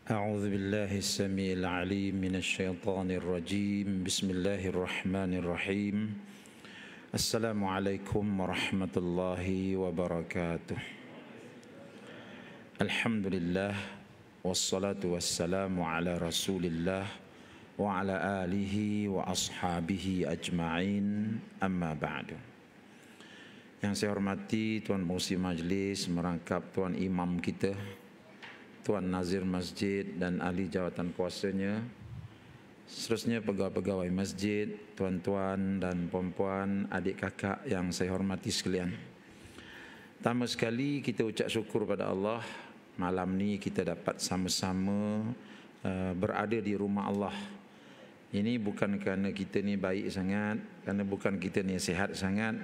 أعوذ بالله السميع العليم من الشيطان الرجيم بسم الله الرحمن الرحيم السلام عليكم ورحمة الله وبركاته الحمد لله والصلاة والسلام على رسول الله وعلى آله وأصحابه أجمعين أما بعد. Yang saya hormati Tuan Pengurusi Majlis, merangkap Tuan Imam kita, Tuan Nazir Masjid dan ahli jawatan kuasanya, seterusnya pegawai-pegawai masjid, tuan-tuan dan puan-puan, adik kakak yang saya hormati sekalian. Pertama sekali kita ucap syukur pada Allah, malam ni kita dapat sama-sama berada di rumah Allah. Ini bukan kerana kita ni baik sangat, kerana bukan kita ni sihat sangat,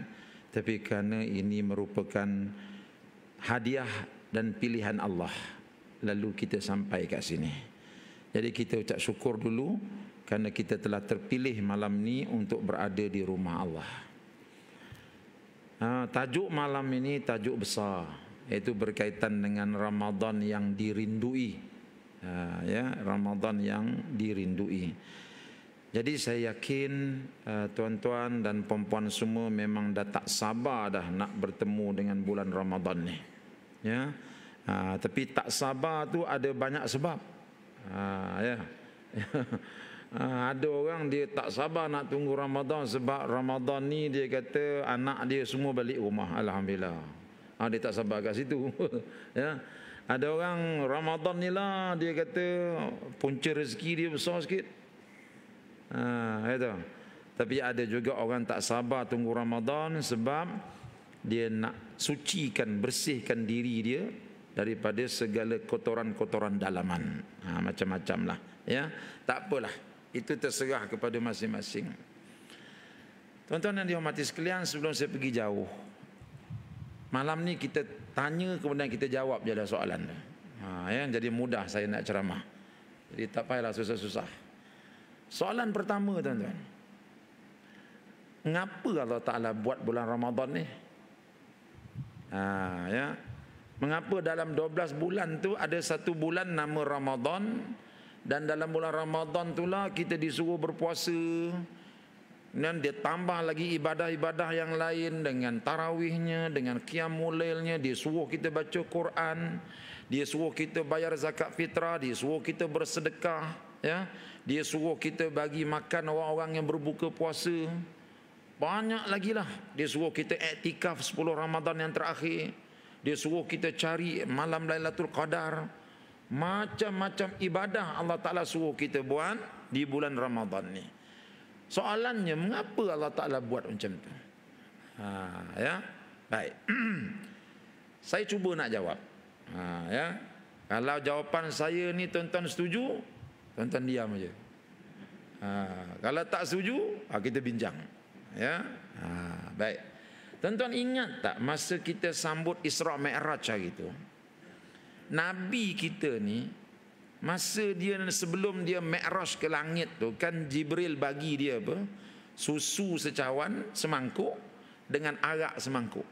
tapi kerana ini merupakan hadiah dan pilihan Allah. Lalu kita sampai kat sini. Jadi kita ucap syukur dulu kerana kita telah terpilih malam ni untuk berada di rumah Allah. Tajuk malam ini tajuk besar, iaitu berkaitan dengan Ramadan yang dirindui. Ramadan yang dirindui. Jadi saya yakin tuan-tuan dan puan-puan semua memang dah tak sabar dah nak bertemu dengan bulan Ramadan ni. Ya. Tapi tak sabar tu ada banyak sebab. Ada orang dia tak sabar nak tunggu Ramadan sebab Ramadan ni dia kata anak dia semua balik rumah, alhamdulillah. Dia tak sabar kat situ. Ya. Ada orang Ramadan ni lah dia kata punca rezeki dia besar sikit. Itu. Tapi ada juga orang tak sabar tunggu Ramadan sebab dia nak sucikan, bersihkan diri dia daripada segala kotoran-kotoran dalaman. Macam-macam lah. Ya, tak apalah. Itu terserah kepada masing-masing. Tuan-tuan yang dihormati sekalian, sebelum saya pergi jauh, malam ni kita tanya kemudian kita jawab je lah soalan. Jadi mudah saya nak ceramah. Jadi tak payahlah susah-susah. Soalan pertama tuan-tuan, mengapa Allah Ta'ala buat bulan Ramadan ni? Mengapa dalam 12 bulan tu ada satu bulan nama Ramadan, dan dalam bulan Ramadan tu lah kita disuruh berpuasa, dan dia tambah lagi ibadah-ibadah yang lain dengan tarawihnya, dengan qiyamul lailnya, dia suruh kita baca Quran, dia suruh kita bayar zakat fitrah, dia suruh kita bersedekah, ya. Dia suruh kita bagi makan orang-orang yang berbuka puasa. Banyak lagi lah. Dia suruh kita iktikaf 10 Ramadan yang terakhir. Dia suruh kita cari malam Lailatul Qadar. Macam-macam ibadah Allah Ta'ala suruh kita buat di bulan Ramadan ni. Soalannya, mengapa Allah Ta'ala buat macam tu? Baik. Saya cuba nak jawab. Kalau jawapan saya ni tuan-tuan setuju, tuan-tuan diam aja. Kalau tak setuju, kita bincang. Ya. Baik. Tuan-tuan ingat tak masa kita sambut Isra' Mi'raj hari itu, Nabi kita ni masa dia sebelum dia Mi'raj ke langit tu kan, Jibril bagi dia apa? Susu secawan semangkuk dengan arak semangkuk.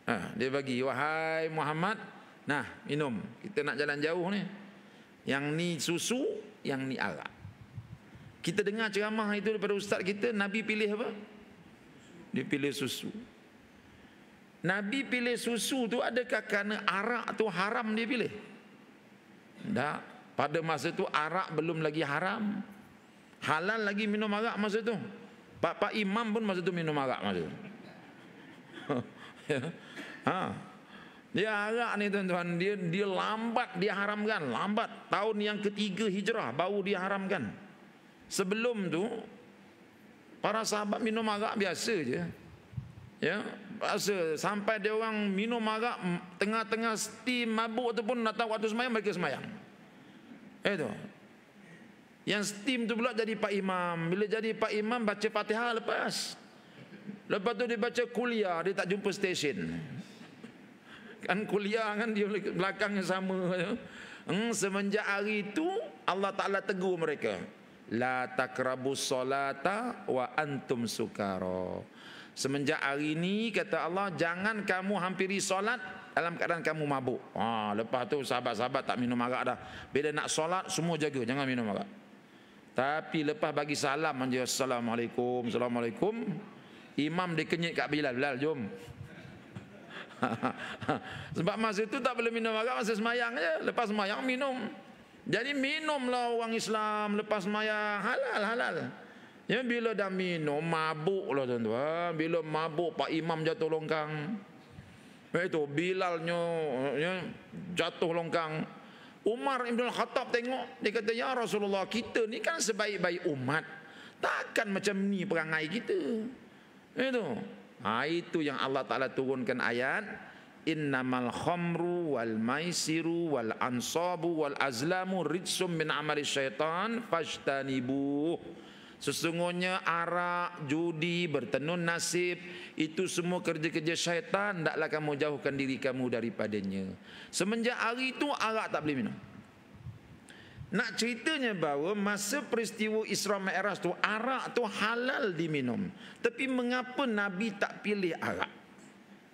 Dia bagi, wahai Muhammad, nah minum, kita nak jalan jauh ni. Yang ni susu, yang ni arak. Kita dengar ceramah itu daripada ustaz kita, Nabi pilih apa? Dia pilih susu. Nabi pilih susu tu adakah kerana arak tu haram dia pilih? Tak. Pada masa tu arak belum lagi haram. Halal lagi minum arak masa tu. Pak Imam pun masa tu minum arak masa tu. Dia arak ni tuan-tuan, dia lambat dia haramkan, lambat. Tahun yang ketiga hijrah baru dia haramkan. Sebelum tu para sahabat minum arak biasa je. Ya, biasa. Sampai dia orang minum arak tengah-tengah steam mabuk tu pun nak tahu waktu sembahyang mereka sembahyang. Itu. Yang steam tu pula jadi Pak Imam. Bila jadi Pak Imam baca Fatihah lepas. Lepas tu dia baca kuliah, dia tak jumpa stesen. Kan kuliah kan dia belakangnya sama. Semenjak hari itu Allah Ta'ala tegur mereka, la takrabus solata wa antum sukara. Semenjak hari ini kata Allah, jangan kamu hampiri solat dalam keadaan kamu mabuk. Lepas tu sahabat-sahabat tak minum arak dah. Bila nak solat semua jaga, jangan minum arak. Tapi lepas bagi salam aja, assalamualaikum, assalamualaikum, imam dikenyit kat Bilal, Bilal jom. Sebab masa itu tak boleh minum arak, masa semayang je. Lepas semayang minum. Jadi minumlah orang Islam lepas semayang, halal. Ya, bila dah minum mabuk lah tuan-tuan. Bila mabuk Pak Imam jatuh longkang. Itu Bilalnya jatuh longkang. Umar Ibn Khattab tengok, dia kata, ya Rasulullah, kita ni kan sebaik-baik umat, takkan macam ni perangai kita. Itu yang Allah Ta'ala turunkan ayat, innamal khamru wal maisiru wal ansabu wal azlamu rijsum min amali syaitan fajtanibuh. Sesungguhnya arak, judi, bertenun nasib, itu semua kerja-kerja syaitan, taklah kamu jauhkan diri kamu daripadanya. Semenjak hari itu arak tak boleh minum. Nak ceritanya bahawa masa peristiwa Isra Mi'raj tu, arak tu halal diminum. Tapi mengapa Nabi tak pilih arak?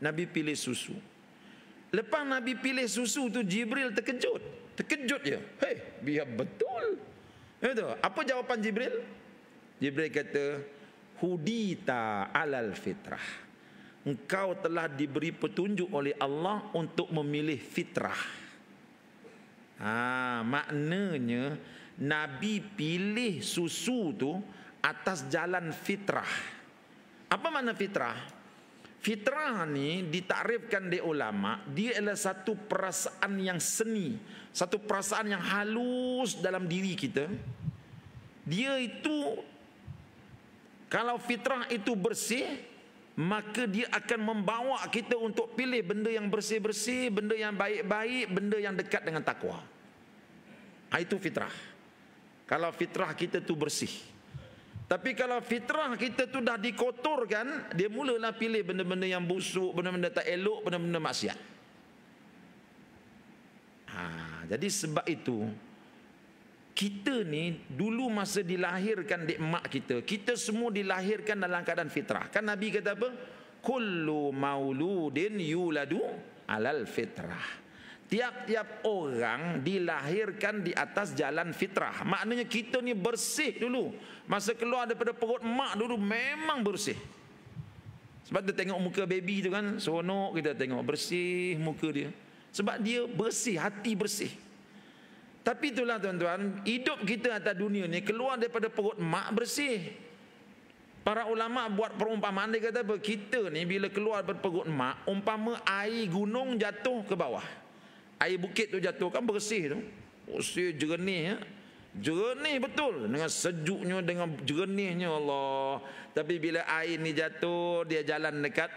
Nabi pilih susu. Lepas Nabi pilih susu tu, Jibril terkejut. Terkejut je. Biar betul. Itu. Apa jawapan Jibril? Jibril kata, hudita alal fitrah. Engkau telah diberi petunjuk oleh Allah untuk memilih fitrah. Maknanya Nabi pilih susu tu atas jalan fitrah. Apa makna fitrah? Fitrah ni ditakrifkan oleh ulama, dia adalah satu perasaan yang seni, satu perasaan yang halus dalam diri kita. Dia itu, kalau fitrah itu bersih, maka dia akan membawa kita untuk pilih benda yang bersih-bersih, benda yang baik-baik, benda yang dekat dengan takwa. Itu fitrah. Kalau fitrah kita tu bersih. Tapi kalau fitrah kita tu dah dikotorkan, dia mulalah pilih benda-benda yang busuk, benda-benda tak elok, benda-benda maksiat. Jadi sebab itu, kita ni dulu masa dilahirkan di emak kita, kita semua dilahirkan dalam keadaan fitrah. Kan Nabi kata apa? Kullu mauludin yuladu alal fitrah. Tiap-tiap orang dilahirkan di atas jalan fitrah. Maknanya kita ni bersih dulu. Masa keluar daripada perut emak dulu memang bersih. Sebab kita tengok muka baby tu kan, seronok kita tengok bersih muka dia. Sebab dia bersih, hati bersih. Tapi itulah tuan-tuan, hidup kita atas dunia ni keluar daripada perut emak bersih. Para ulama buat perumpamaan, dia kata apa? Kita ni bila keluar daripada perut emak, umpama air gunung jatuh ke bawah. Air bukit tu jatuh kan bersih tu. Bersih, jernih ya. Jernih betul. Dengan sejuknya, dengan jernihnya Allah. Tapi bila air ni jatuh, dia jalan dekat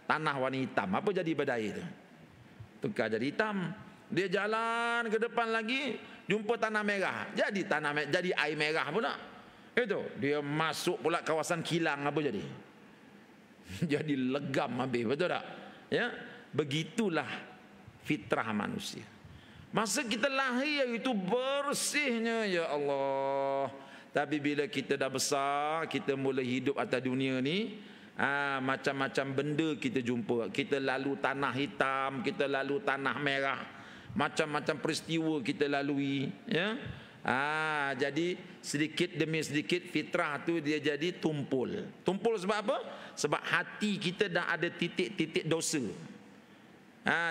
tanah warna hitam. Apa jadi pada air tu? Tukar jadi hitam. Dia jalan ke depan lagi, jumpa tanah merah. Jadi jadi air merah pula. Itu. Dia masuk pula kawasan kilang, apa jadi? Jadi legam habis. Betul tak? Ya. Begitulah fitrah manusia. Masa kita lahir itu bersihnya, ya Allah. Tapi bila kita dah besar, kita mula hidup atas dunia ni, macam-macam benda kita jumpa. Kita lalu tanah hitam, kita lalu tanah merah, macam-macam peristiwa kita lalui, ya. Jadi sedikit demi sedikit fitrah tu dia jadi tumpul. Tumpul sebab apa? Sebab hati kita dah ada titik-titik dosa.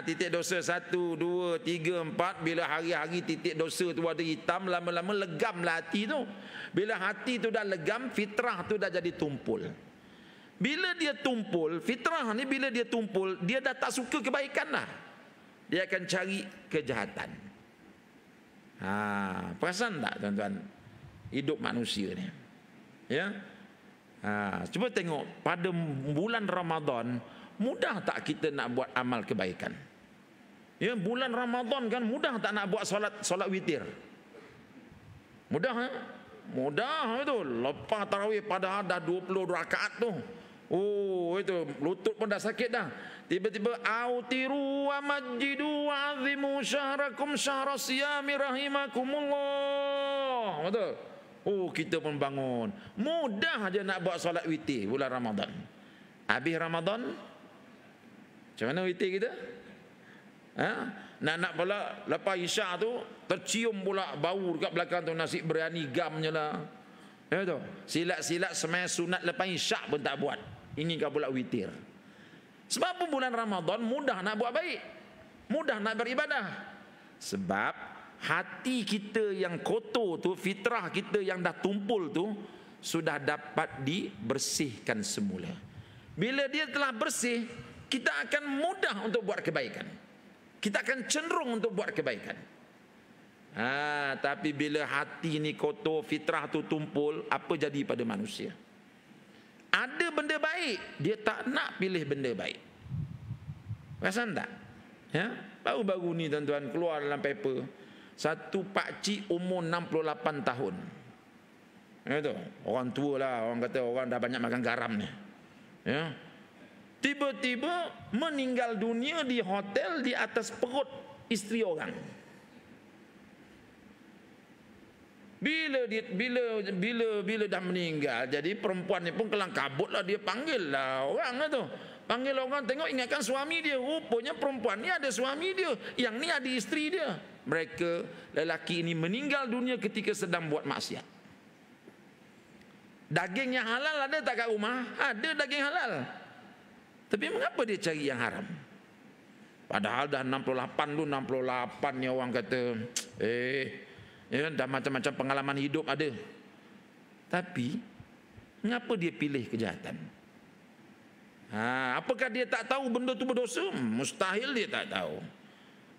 Titik dosa 1, 2, 3, 4. Bila hari-hari titik dosa tu ada hitam, lama-lama legamlah hati tu. Bila hati tu dah legam, fitrah tu dah jadi tumpul. Bila dia tumpul, fitrah ni bila dia tumpul, dia dah tak suka kebaikan lah. Dia akan cari kejahatan. Perasan tak tuan-tuan hidup manusia ni? Ya. Cuba tengok pada bulan Ramadan, mudah tak kita nak buat amal kebaikan? Ya, bulan Ramadan kan mudah tak nak buat solat witir? Mudah ha? Mudah betul. Lepas tarawih padahal dah 20 rakaat tu. Itu lutut pun dah sakit dah. Tiba-tiba autiru wa majjidu wa azimu syahrakum syahra siyami rahimakumullah. Betul. Kita pun bangun. Mudah aja nak buat solat witir bulan Ramadan. Habis Ramadan, macam mana witir kita? Nak pula lepas isyak tu tercium pula bau dekat belakang tu nasi biryani gamnya lah. Tu. Silat-silat semai sunat lepas isyak pun tak buat. Ini kau pula witir. Sebab apa bulan Ramadan mudah nak buat baik, mudah nak beribadah. Sebab hati kita yang kotor tu, fitrah kita yang dah tumpul tu sudah dapat dibersihkan semula. Bila dia telah bersih, kita akan mudah untuk buat kebaikan. Kita akan cenderung untuk buat kebaikan. Tapi bila hati ni kotor, fitrah tu tumpul, apa jadi pada manusia? Ada benda baik, dia tak nak pilih benda baik. Perasan tak? Ya? Baru-baru ni tuan-tuan keluar dalam paper, satu pakcik umur 68 tahun. Ya tu, orang tua lah, orang kata orang dah banyak makan garam ni. Ya. Tiba-tiba meninggal dunia di hotel di atas perut isteri orang. Bila dah meninggal, jadi perempuan ni pun kelang kabut lah, dia panggil lah orang tu. Panggil orang, tengok ingatkan suami dia. Rupanya perempuan ni ada suami dia, yang ni ada isteri dia. Mereka, lelaki ini meninggal dunia ketika sedang buat maksiat. Daging yang halal ada tak kat rumah? Ada daging halal. Tapi mengapa dia cari yang haram? Padahal dah 68 tu, 68 ni orang kata, dah macam-macam pengalaman hidup ada. Tapi mengapa dia pilih kejahatan? Apakah dia tak tahu benda tu berdosa? Mustahil dia tak tahu.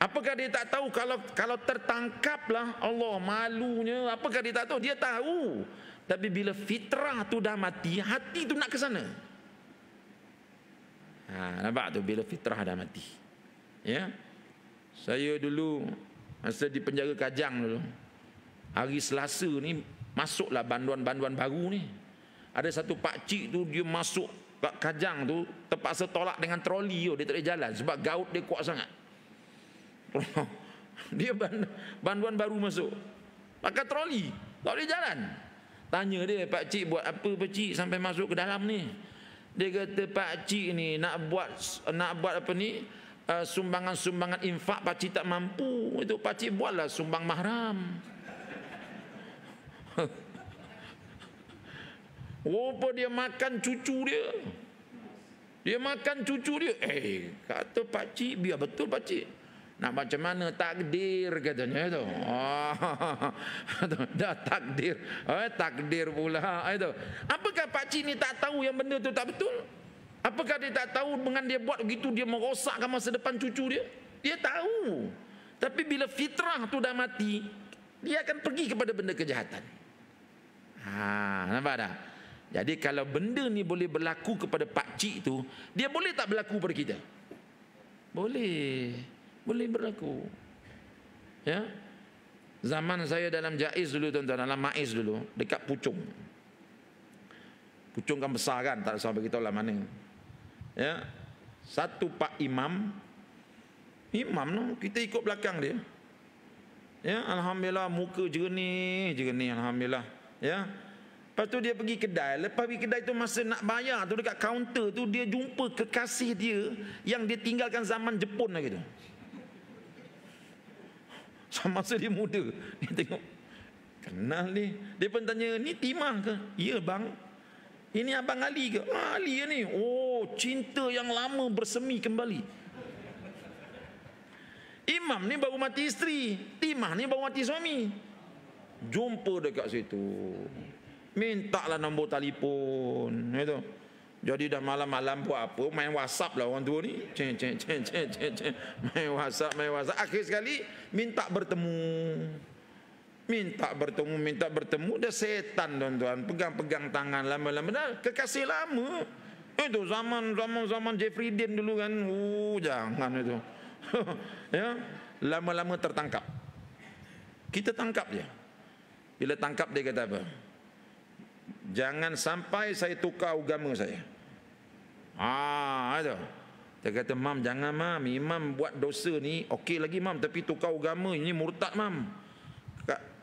Apakah dia tak tahu kalau tertangkaplah Allah malunya? Apakah dia tak tahu? Dia tahu. Tapi bila fitrah tu dah mati, hati tu nak ke sana. Nampak tu, bila fitrah dah mati. Ya. Saya dulu masa di penjara Kajang dulu, hari Selasa ni masuklah banduan-banduan baru ni. Ada satu pakcik tu, dia masuk kat Kajang tu terpaksa tolak dengan troli. Dia tak boleh jalan sebab gaut dia kuat sangat. Dia banduan baru masuk pakai troli, tak boleh jalan. Tanya dia, pakcik buat apa pakcik sampai masuk ke dalam ni? Dia kata, pakcik ni nak buat apa ni, sumbangan-sumbangan infak pakcik tak mampu. Itu pakcik buatlah sumbang mahram. Rupa dia makan cucu dia. Dia makan cucu dia. Kata pakcik, biar betul pakcik. Nak macam mana takdir katanya tu. Dah takdir. Takdir pula itu. Apakah pakcik ni tak tahu yang benda tu tak betul? Apakah dia tak tahu dengan dia buat begitu dia merosakkan masa depan cucu dia? Dia tahu. Tapi bila fitrah tu dah mati, dia akan pergi kepada benda kejahatan. Nampak tak? Jadi kalau benda ni boleh berlaku kepada pakcik tu, dia boleh tak berlaku pada kita? Boleh berlaku. Ya. Zaman saya dalam Jaiz dulu tuan-tuan, dalam Maiz dulu, dekat Puchong. Puchong kan besar kan, tak usah beritahu lah mana. Ya. Satu pak imam lah, kita ikut belakang dia. Ya, alhamdulillah muka jernih, alhamdulillah. Ya. Lepas tu dia pergi kedai. Lepas pergi kedai tu, masa nak bayar tu dekat kaunter tu, dia jumpa kekasih dia yang dia tinggalkan zaman Jepun lagi tu. Masa dia muda, dia tengok, kenal ni. Dia pun tanya, ni Timah ke? Ya bang. Ini abang Ali ke? Ali ni. Oh, cinta yang lama bersemi kembali. Imam ni baru mati isteri, Timah ni baru mati suami. Jumpa dekat situ, mintalah nombor telefon. Itu. Jadi dah malam-malam buat apa? Main WhatsApp lah orang tua ni. Main WhatsApp. Akhir sekali minta bertemu. Dah setan tuan-tuan. Pegang-pegang tangan lama-lama. Dah kekasih lama. Itu zaman Jeffrey Dean dulu kan. Jangan itu. Ya, lama-lama tertangkap. Kita tangkap dia. Bila tangkap dia kata apa? Jangan sampai saya tukar agama saya. Itu. Dia kata, mam jangan mam, imam buat dosa ni okey lagi mam, tapi tukar agama ini murtad mam.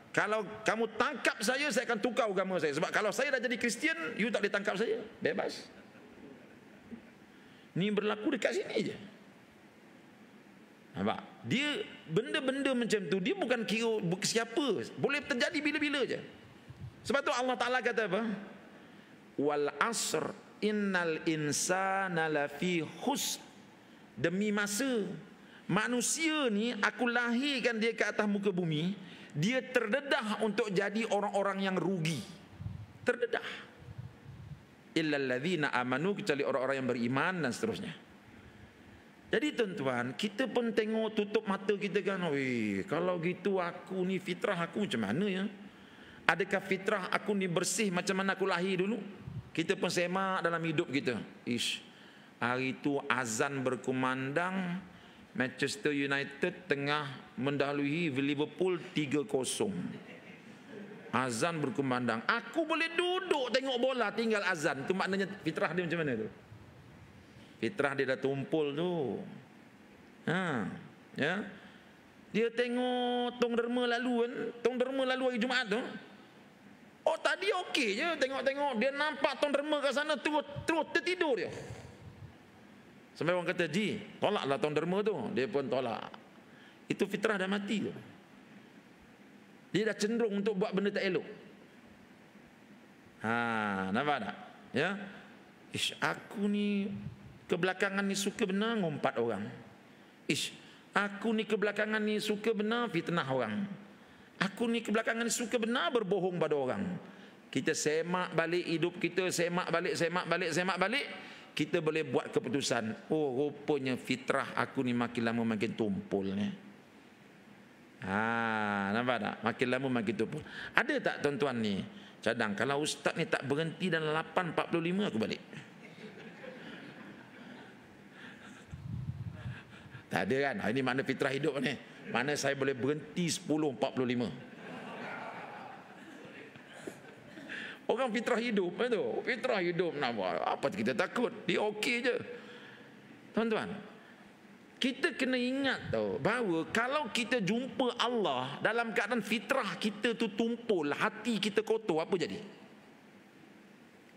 Kalau kamu tangkap saya akan tukar agama saya. Sebab kalau saya dah jadi Kristian, you tak boleh tangkap saya. Bebas. Ni berlaku dekat sini je. Nampak? Dia benda-benda macam tu dia bukan kira siapa, boleh terjadi bila-bila je. Sebab tu Allah Taala kata apa? Wal asr innal insana lafi khusr. Demi masa, manusia ni aku lahirkan dia ke atas muka bumi, dia terdedah untuk jadi orang-orang yang rugi. Terdedah. Illal ladzina amanu, kecuali orang-orang yang beriman dan seterusnya. Jadi tuan-tuan, kita pun tengok tutup mata kita kan, weh, kalau gitu aku ni fitrah aku macam mana ya? Adakah fitrah aku ni bersih macam mana aku lahir dulu? Kita pun semak dalam hidup kita. Hari itu azan berkumandang, Manchester United tengah mendahului Liverpool 3-0. Azan berkumandang, aku boleh duduk tengok bola tinggal azan. Itu maknanya fitrah dia macam mana tu? Fitrah dia dah tumpul tu. Ya. Dia tengok Tong Derma lalu kan, Tong Derma lalu hari Jumaat tu. Oh tadi okey je tengok-tengok, dia nampak Tong Derma kat sana terus tertidur dia. Sampai orang kata, "Ji, tolaklah Tong Derma tu." Dia pun tolak. Itu fitrah dah mati tu. Dia dah cenderung untuk buat benda tak elok. Nampak tak? Ya. Aku ni kebelakangan ni suka benar ngumpat orang. Aku ni kebelakangan ni suka benar fitnah orang. Aku ni kebelakangan ni suka benar berbohong pada orang. Kita semak balik hidup kita, semak balik, kita boleh buat keputusan. Oh, rupanya fitrah aku ni makin lama makin tumpul ni. Nampak tak? Makin lama makin tumpul. Ada tak tuan-tuan ni cadang, kalau ustaz ni tak berhenti dalam 8.45 aku balik? Tak ada kan? Ini makna fitrah hidup ni. Mana saya boleh berhenti 10.45. Orang fitrah hidup tu. Fitrah hidup nak buat apa kita takut? Dia okey je. Tuan-tuan, kita kena ingat tau bahawa kalau kita jumpa Allah dalam keadaan fitrah kita tu tumpul, hati kita kotor, apa jadi?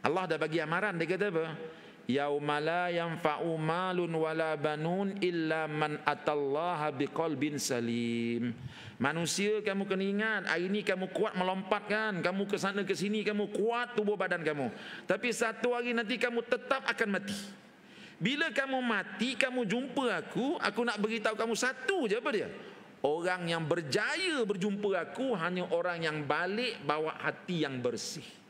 Allah dah bagi amaran, dia kata apa? Yauma la yanfa'u malun wala banun illa man atallaha biqalbin salim. Manusia, kamu kena ingat, hari ni kamu kuat melompat kan, kamu ke sana ke sini, kamu kuat tubuh badan kamu, tapi satu hari nanti kamu tetap akan mati. Bila kamu mati, kamu jumpa aku nak beritahu kamu satu je, apa dia? Orang yang berjaya berjumpa aku hanya orang yang balik bawa hati yang bersih.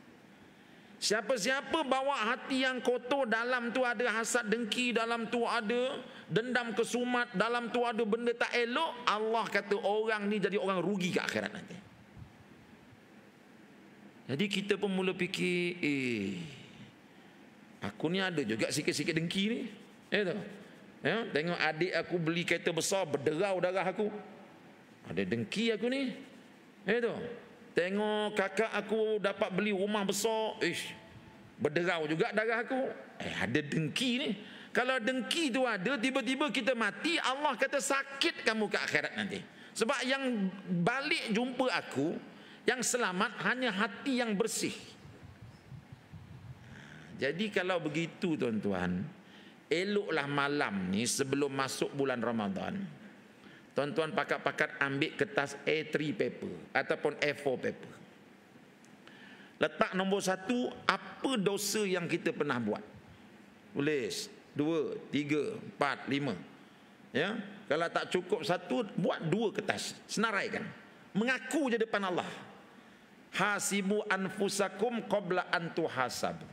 Siapa-siapa bawa hati yang kotor, dalam tu ada hasad dengki, dalam tu ada dendam kesumat, dalam tu ada benda tak elok, Allah kata orang ni jadi orang rugi ke akhirat nanti. Jadi kita pun mula fikir, aku ni ada juga sikit-sikit dengki ni. Tengok adik aku beli kereta besar, berderau darah aku, ada dengki aku ni. Tengok kakak aku dapat beli rumah besar, berderau juga darah aku. Ada dengki ni. Kalau dengki tu ada, tiba-tiba kita mati, Allah kata sakit kamu ke akhirat nanti. Sebab yang balik jumpa aku, yang selamat hanya hati yang bersih. Jadi kalau begitu tuan-tuan, eloklah malam ni sebelum masuk bulan Ramadan, tuan-tuan pakat-pakat ambil kertas A3 paper ataupun A4 paper. Letak nombor 1, apa dosa yang kita pernah buat. Tulis 2, 3, 4, 5. Ya, kalau tak cukup 1, buat 2 kertas, senaraikan. Mengaku je depan Allah. Hasibu anfusakum qabla an tuhasabu.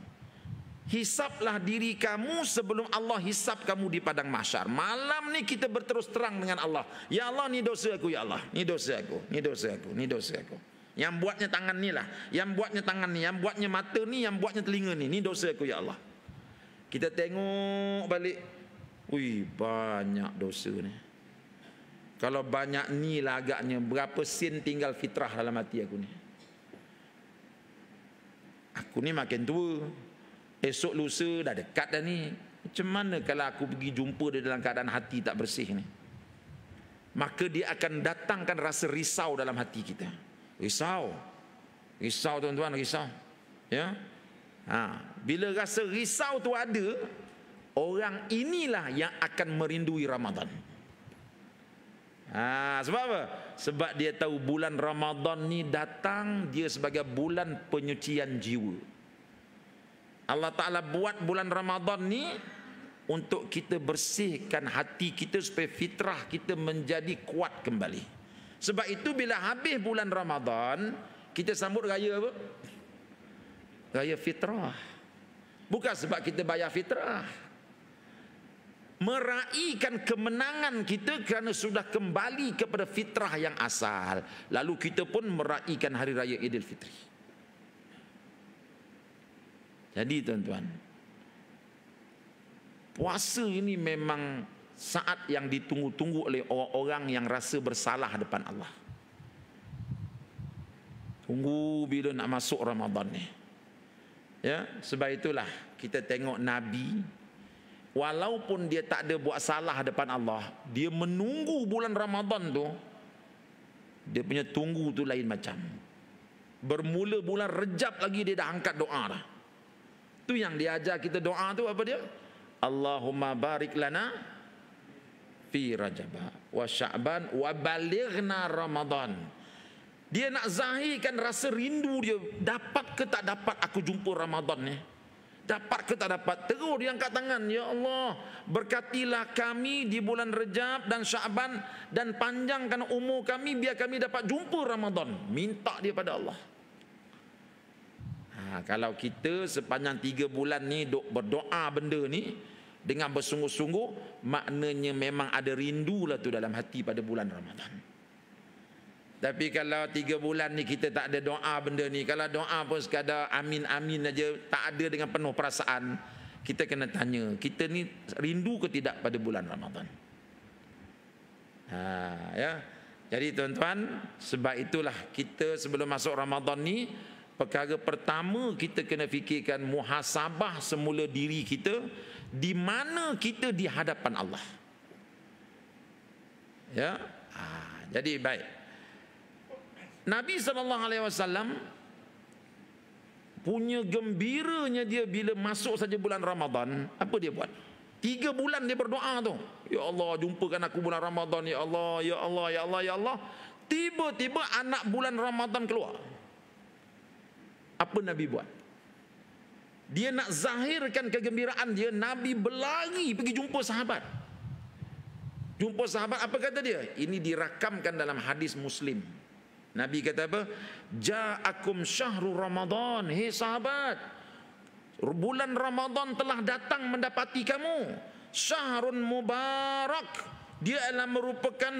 Hisaplah diri kamu sebelum Allah hisap kamu di padang mahsyar. Malam ni kita berterus terang dengan Allah. Ya Allah, ni dosa aku, ya Allah. Ni dosa aku, ni dosa aku, ni dosa aku. Yang buatnya tangan ni lah, yang buatnya tangan ni, yang buatnya mata ni, yang buatnya telinga ni. Ni dosa aku, ya Allah. Kita tengok balik, banyak dosa ni. Kalau banyak ni lah agaknya, berapa sen tinggal fitrah dalam hati aku ni. Aku ni makin tua, esok lusa dah dekat dah ni. Macam mana kalau aku pergi jumpa dia dalam keadaan hati tak bersih ni? Maka dia akan datangkan rasa risau dalam hati kita. Risau tuan-tuan, risau. Ya. Bila rasa risau tu ada, orang inilah yang akan merindui Ramadan. Sebab apa? Sebab dia tahu bulan Ramadan ni datang dia sebagai bulan penyucian jiwa. Allah Ta'ala buat bulan Ramadan ni untuk kita bersihkan hati kita supaya fitrah kita menjadi kuat kembali. Sebab itu bila habis bulan Ramadan, kita sambut raya apa? Raya fitrah. Bukan sebab kita bayar fitrah. Meraihkan kemenangan kita kerana sudah kembali kepada fitrah yang asal. Lalu kita pun meraihkan hari raya Idul Fitri. Jadi tuan-tuan, puasa ini memang saat yang ditunggu-tunggu oleh orang-orang yang rasa bersalah depan Allah. Tunggu bila nak masuk Ramadan ni. Ya, sebab itulah kita tengok Nabi, walaupun dia tak ada buat salah depan Allah, dia menunggu bulan Ramadan tu. Dia punya tunggu tu lain macam. Bermula bulan Rejab lagi dia dah angkat doa dah. Tu yang dia ajar kita doa tu apa dia? Allahumma barik lana fi Rajab wa Sya'ban wa balighna Ramadan. Dia nak zahirkan rasa rindu dia, dapat ke tak dapat aku jumpa Ramadan ni? Dapat ke tak dapat? Terus dia angkat tangan, ya Allah, berkatilah kami di bulan Rejab dan Sya'ban dan panjangkan umur kami biar kami dapat jumpa Ramadan. Minta dia pada Allah. Kalau kita sepanjang 3 bulan ni duk berdoa benda ni dengan bersungguh-sungguh, maknanya memang ada rindu lah tu dalam hati pada bulan Ramadan. Tapi kalau 3 bulan ni kita tak ada doa benda ni, kalau doa pun sekadar amin-amin aja, tak ada dengan penuh perasaan, kita kena tanya, kita ni rindu ke tidak pada bulan Ramadan? Ya. Jadi tuan-tuan, sebab itulah kita sebelum masuk Ramadan ni, perkara pertama kita kena fikirkan muhasabah semula diri kita, di mana kita di hadapan Allah. Ya. Jadi baik. Nabi SAW punya gembiranya dia bila masuk saja bulan Ramadan, apa dia buat? 3 bulan dia berdoa tu. Ya Allah, jumpakan aku bulan Ramadan, ya Allah, ya Allah, ya Allah, ya Allah. Tiba-tiba anak bulan Ramadan keluar. Apa Nabi buat? Dia nak zahirkan kegembiraan dia, Nabi berlari pergi jumpa sahabat. Jumpa sahabat, apa kata dia? Ini dirakamkan dalam hadis Muslim. Nabi kata apa? Ja'akum syahrul Ramadan. Hei sahabat, bulan Ramadan telah datang mendapati kamu. Syahrun mubarak. Dia adalah merupakan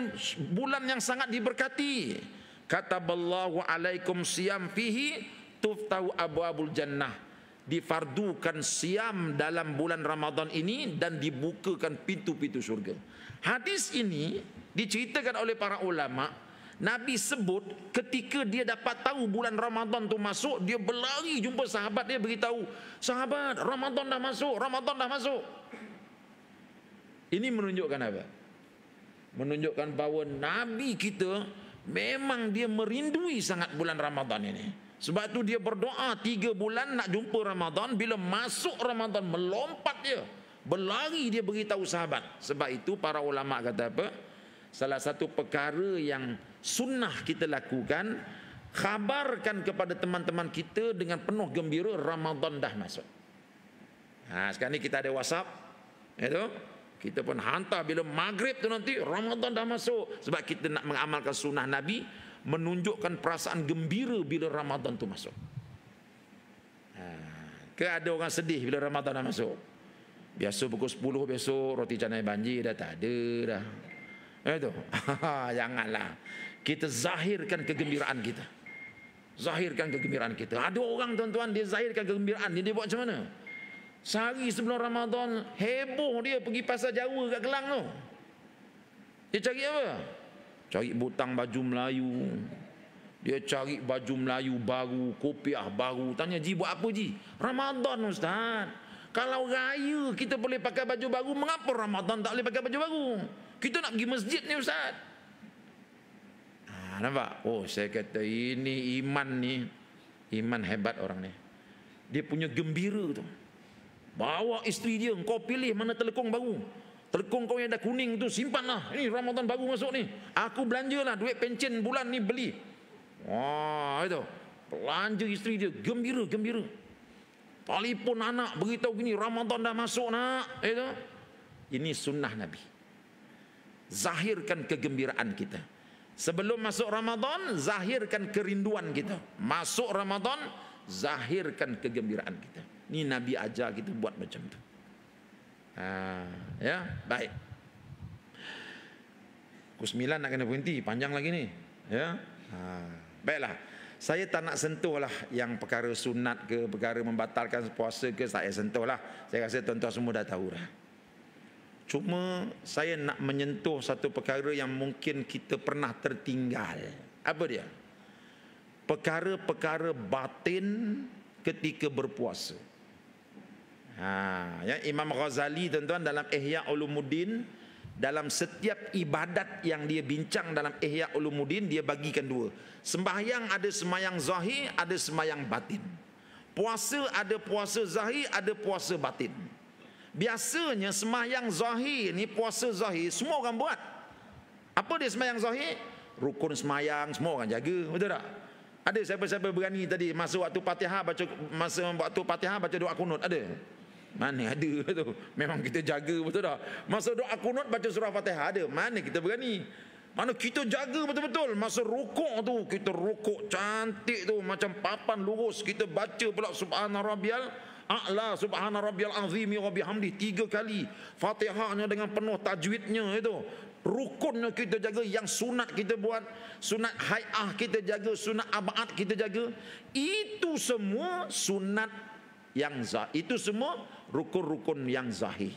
bulan yang sangat diberkati. Kataballahu alaikum siyam fihi tuftahu abwabul jannah. Difardukan siam dalam bulan Ramadan ini dan dibukakan pintu-pintu syurga. Hadis ini diceritakan oleh para ulama. Nabi sebut ketika dia dapat tahu bulan Ramadan tu masuk, dia berlari jumpa sahabat, dia beritahu, sahabat, Ramadan dah masuk, Ramadan dah masuk. Ini menunjukkan apa? Menunjukkan bahawa Nabi kita memang dia merindui sangat bulan Ramadan ini. Sebab tu dia berdoa 3 bulan nak jumpa Ramadan. Bila masuk Ramadan, melompat dia, berlari dia beritahu sahabat. Sebab itu para ulama kata apa? Salah satu perkara yang sunnah kita lakukan, khabarkan kepada teman-teman kita dengan penuh gembira, Ramadan dah masuk. Sekarang ni kita ada WhatsApp, itu kita pun hantar bila maghrib tu nanti Ramadan dah masuk. Sebab kita nak mengamalkan sunnah Nabi, menunjukkan perasaan gembira bila Ramadan tu masuk. Ke ada orang sedih bila Ramadan dah masuk? Biasa pukul 10 besok roti canai banjir dah tak ada dah. Itu. Janganlah. Kita zahirkan kegembiraan kita. Zahirkan kegembiraan kita. Ada orang tuan-tuan dia zahirkan kegembiraan dia buat macam mana? Sehari sebelum Ramadan heboh dia pergi pasar Jawa kat Kelang tu. Dia cari apa? Cari butang baju Melayu. Dia cari baju Melayu baru, kopiah baru. Tanya, Ji buat apa Ji? Ramadan Ustaz. Kalau raya kita boleh pakai baju baru, mengapa Ramadan tak boleh pakai baju baru? Kita nak pergi masjid ni Ustaz. Nampak? Oh, saya kata ini iman ni. Iman hebat orang ni. Dia punya gembira tu. Bawa isteri dia, kau pilih mana telekong baru. Telekung kau yang dah kuning tu simpanlah. Ini Ramadan baru masuk ni. Aku belanjalah duit pencen bulan ni beli. Wah, itu. Belanja isteri dia gembira. Telefon anak beritahu gini, Ramadan dah masuk nak. Itu. Ini sunnah Nabi. Zahirkan kegembiraan kita. Sebelum masuk Ramadan, zahirkan kerinduan kita. Masuk Ramadan, zahirkan kegembiraan kita. Ini Nabi ajar kita buat macam tu. Ya, baik. Pukul 9 nak kena berhenti, panjang lagi ni. Ya. Baiklah. Saya tak nak sentuh lah yang perkara sunat ke, perkara membatalkan puasa ke, saya sentuh lah. Saya rasa tuan-tuan semua dah tahu dah. Cuma saya nak menyentuh satu perkara yang mungkin kita pernah tertinggal. Apa dia? Perkara-perkara batin ketika berpuasa. Ya, Imam Ghazali tuan-tuan dalam Ihya Ulumuddin, dalam setiap ibadat yang dia bincang dalam Ihya Ulumuddin, dia bagikan dua. Sembahyang ada sembahyang zahir, ada sembahyang batin. Puasa ada puasa zahir, ada puasa batin. Biasanya sembahyang zahir ni, puasa zahir semua orang buat. Apa dia sembahyang zahir? Rukun sembahyang semua orang jaga, betul tak? Ada siapa-siapa berani tadi masa waktu Fatihah baca doa kunut? Ada? Mana ada tu. Memang kita jaga, betul tak? Masa doa kunut baca surah Fatihah ada? Mana kita berani? Mana kita jaga betul-betul. Masa rukuk tu kita rukuk cantik tu macam papan lurus. Kita baca pula subhana rabbiyal a'la, subhana rabbiyal azimi wa bihamdi 3 kali. Fatihahnya dengan penuh tajwidnya itu. Rukunnya kita jaga, yang sunat kita buat, sunat hai'ah kita jaga, sunat abad kita jaga. Itu semua sunat yang zahir, itu semua rukun-rukun yang zahir.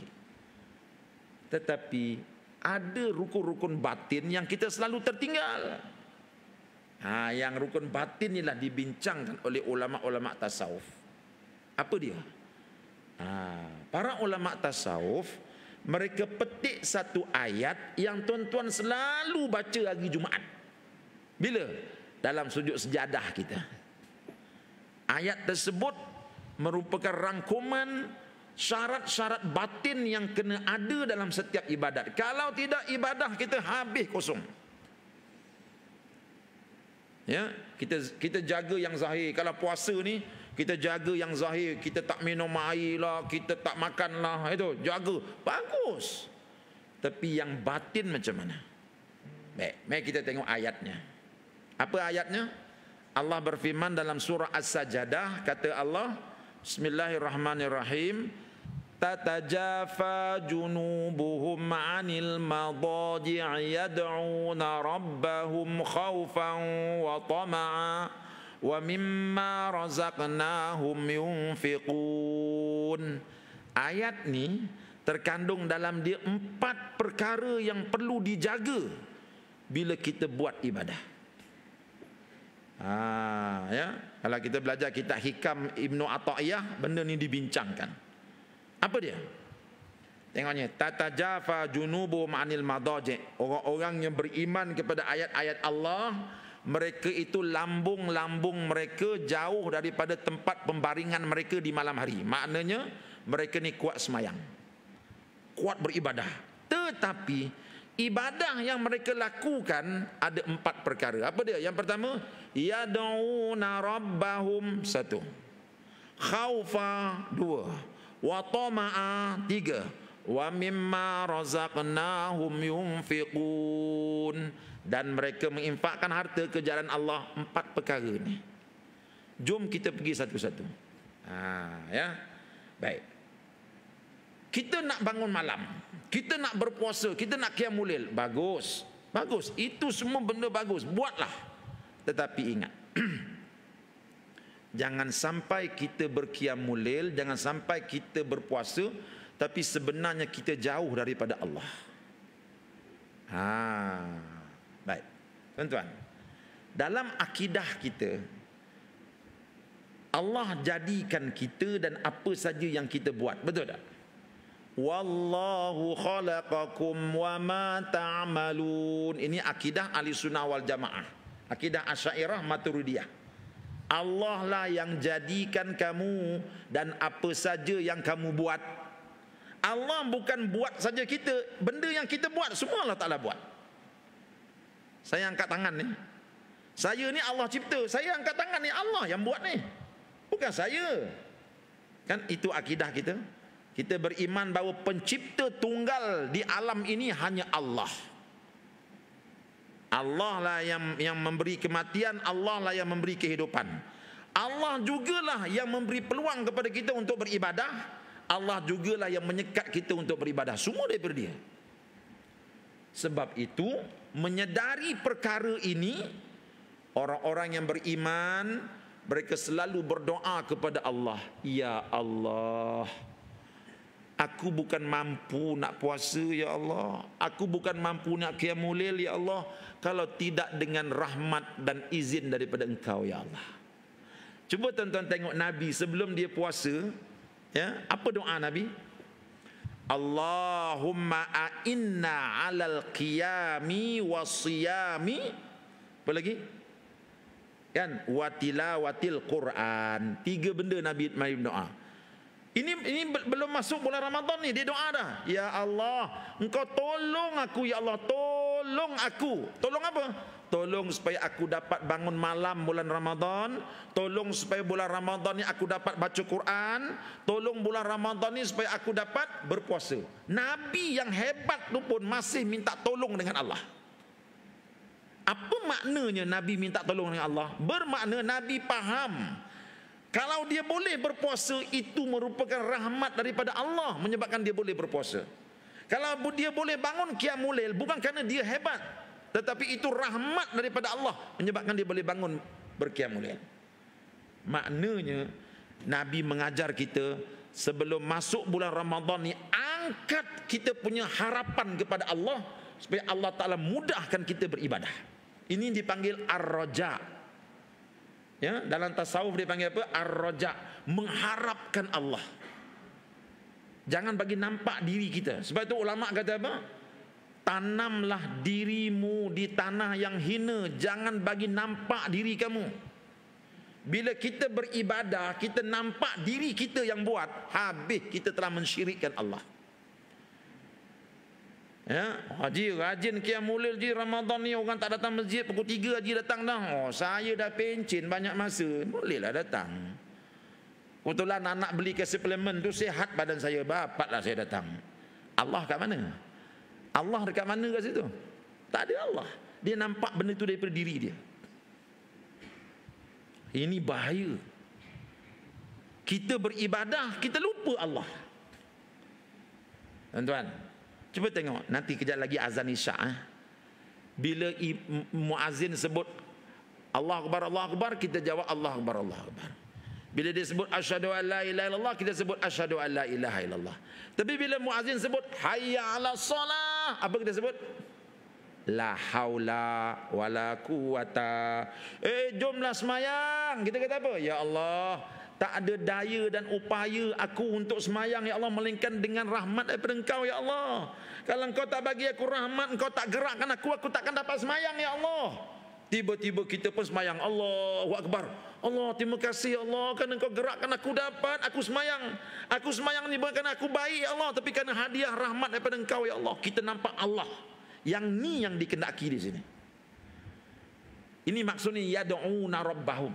Tetapi ada rukun-rukun batin yang kita selalu tertinggal. Yang rukun batin inilah dibincangkan oleh ulama-ulama tasawuf. Apa dia? Para ulama tasawuf, mereka petik satu ayat yang tuan-tuan selalu baca hari Jumaat. Bila? Dalam sujud sejadah kita. Ayat tersebut merupakan rangkuman syarat-syarat batin yang kena ada dalam setiap ibadat. Kalau tidak, ibadah kita habis kosong. Ya, kita jaga yang zahir. Kalau puasa ni kita jaga yang zahir, kita tak minum air lah, kita tak makan lah, itu jaga, bagus. Tapi yang batin macam mana? Baik, mari kita tengok ayatnya. Apa ayatnya? Allah berfirman dalam surah As-Sajdah, kata Allah, Bismillahirrahmanirrahim, tatajafa junubuhum 'anil madaji'i yad'una rabbahum khaufan wa tama'a wa mimma razaqnahum yunfiqun. Ayat ni terkandung dalam dia 4 perkara yang perlu dijaga bila kita buat ibadah. Ya, kalau kita belajar kitab Hikam Ibnu Athaiyah, benda ni dibincangkan. Apa dia? Tengoknya, tatajafa junubuhum 'anil madaji'. Orang-orang yang beriman kepada ayat-ayat Allah, mereka itu lambung-lambung mereka jauh daripada tempat pembaringan mereka di malam hari. Maknanya mereka ni kuat semayang, kuat beribadah. Tetapi ibadah yang mereka lakukan ada 4 perkara. Apa dia? Yang pertama, yad'una rabbahum, 1. Khaufa, 2. Wa tama'a, 3. Wa mimma razaqnahum yunfiqun. Dan mereka menginfakkan harta ke jalan Allah. 4 perkara ni. Jom kita pergi satu-satu. Ya. Baik. Kita nak bangun malam, kita nak berpuasa, kita nak qiyamul lail, bagus. Bagus. Itu semua benda bagus. Buatlah. Tetapi ingat, jangan sampai kita berqiyamul lail, jangan sampai kita berpuasa tapi sebenarnya kita jauh daripada Allah. Baik. Tuan-tuan, dalam akidah kita, Allah jadikan kita dan apa saja yang kita buat. Betul tak? Wallahu khalaqakum wa ma ta'malun. Ini akidah ahli sunnah wal jamaah, akidah Asy'ariyah Maturidiyah. Allah lah yang jadikan kamu dan apa saja yang kamu buat. Allah bukan buat saja kita, benda yang kita buat semua Allah Ta'ala buat. Saya angkat tangan ni, saya ni Allah cipta, saya angkat tangan ni Allah yang buat ni, bukan saya. Kan itu akidah kita. Kita beriman bahawa pencipta tunggal di alam ini hanya Allah. Allah lah yang memberi kematian, Allah lah yang memberi kehidupan. Allah jugalah yang memberi peluang kepada kita untuk beribadah, Allah jugalah yang menyekat kita untuk beribadah. Semua daripada Dia. Sebab itu, menyedari perkara ini, orang-orang yang beriman, mereka selalu berdoa kepada Allah. Ya Allah, aku bukan mampu nak puasa ya Allah, aku bukan mampu nak qiyamul lail ya Allah, kalau tidak dengan rahmat dan izin daripada Engkau ya Allah. Cuba tuan-tuan tengok Nabi sebelum dia puasa, ya, apa doa Nabi? Allahumma a'inna 'alal qiyami wasiyami. Apa lagi? Kan, wa tilawatil Quran. 3 benda Nabi doa. Ini belum masuk bulan Ramadan ni, dia doa dah. Ya Allah, Engkau tolong aku ya Allah, tolong aku. Tolong apa? Tolong supaya aku dapat bangun malam bulan Ramadan. Tolong supaya bulan Ramadan ni aku dapat baca Quran. Tolong bulan Ramadan ni supaya aku dapat berpuasa. Nabi yang hebat tu pun masih minta tolong dengan Allah. Apa maknanya Nabi minta tolong dengan Allah? Bermakna Nabi faham, kalau dia boleh berpuasa, itu merupakan rahmat daripada Allah menyebabkan dia boleh berpuasa. Kalau dia boleh bangun qiyamul lail, bukan kerana dia hebat, tetapi itu rahmat daripada Allah menyebabkan dia boleh bangun berqiyamul lail. Maknanya Nabi mengajar kita, sebelum masuk bulan Ramadan ni, angkat kita punya harapan kepada Allah supaya Allah Ta'ala mudahkan kita beribadah. Ini dipanggil ar-raja. Ya, dalam tasawuf dia panggil apa? Ar-raja, mengharapkan Allah. Jangan bagi nampak diri kita. Sebab itu ulama kata apa? Tanamlah dirimu di tanah yang hina, jangan bagi nampak diri kamu. Bila kita beribadah, kita nampak diri kita yang buat, habis kita telah mensyirikkan Allah. Ya, haji rajin qiyamul lail je Ramadan ni, orang tak datang masjid pukul 3 haji datang dah. Oh, saya dah pencen banyak masa, bolehlah datang. Kebetulan anak beli ke suplemen tu sihat badan saya, bapatlah saya datang. Allah kat mana? Allah dekat mana kat situ? Tak ada Allah. Dia nampak benda tu daripada diri dia. Ini bahaya. Kita beribadah, kita lupa Allah. Tuan-tuan, cuba tengok, nanti kejap lagi azan isyak. Bila muazzin sebut Allah Akbar, kita jawab Allah Akbar, Allah Akbar. Bila dia sebut asyhadu an la ilaha illallah, kita sebut asyhadu an la ilaha illallah. Tapi bila muazzin sebut hayya 'alas solah, apa kita sebut? La haula wala quwata. Jomlah semayang. Kita kata apa? Ya Allah, tak ada daya dan upaya aku untuk semayang ya Allah, melainkan dengan rahmat daripada Engkau ya Allah. Kalau Engkau tak bagi aku rahmat, Engkau tak gerakkan aku takkan dapat semayang ya Allah. Tiba-tiba kita pun semayang, Allahu Akbar. Allah, terima kasih ya Allah, kerana Engkau gerakkan aku dapat, aku semayang. Aku semayang ni bukan kerana aku baik ya Allah, tapi kerana hadiah rahmat daripada Engkau ya Allah. Kita nampak Allah. Yang ni yang dikendaki di sini. Ini maksudnya yad'una rabbahum.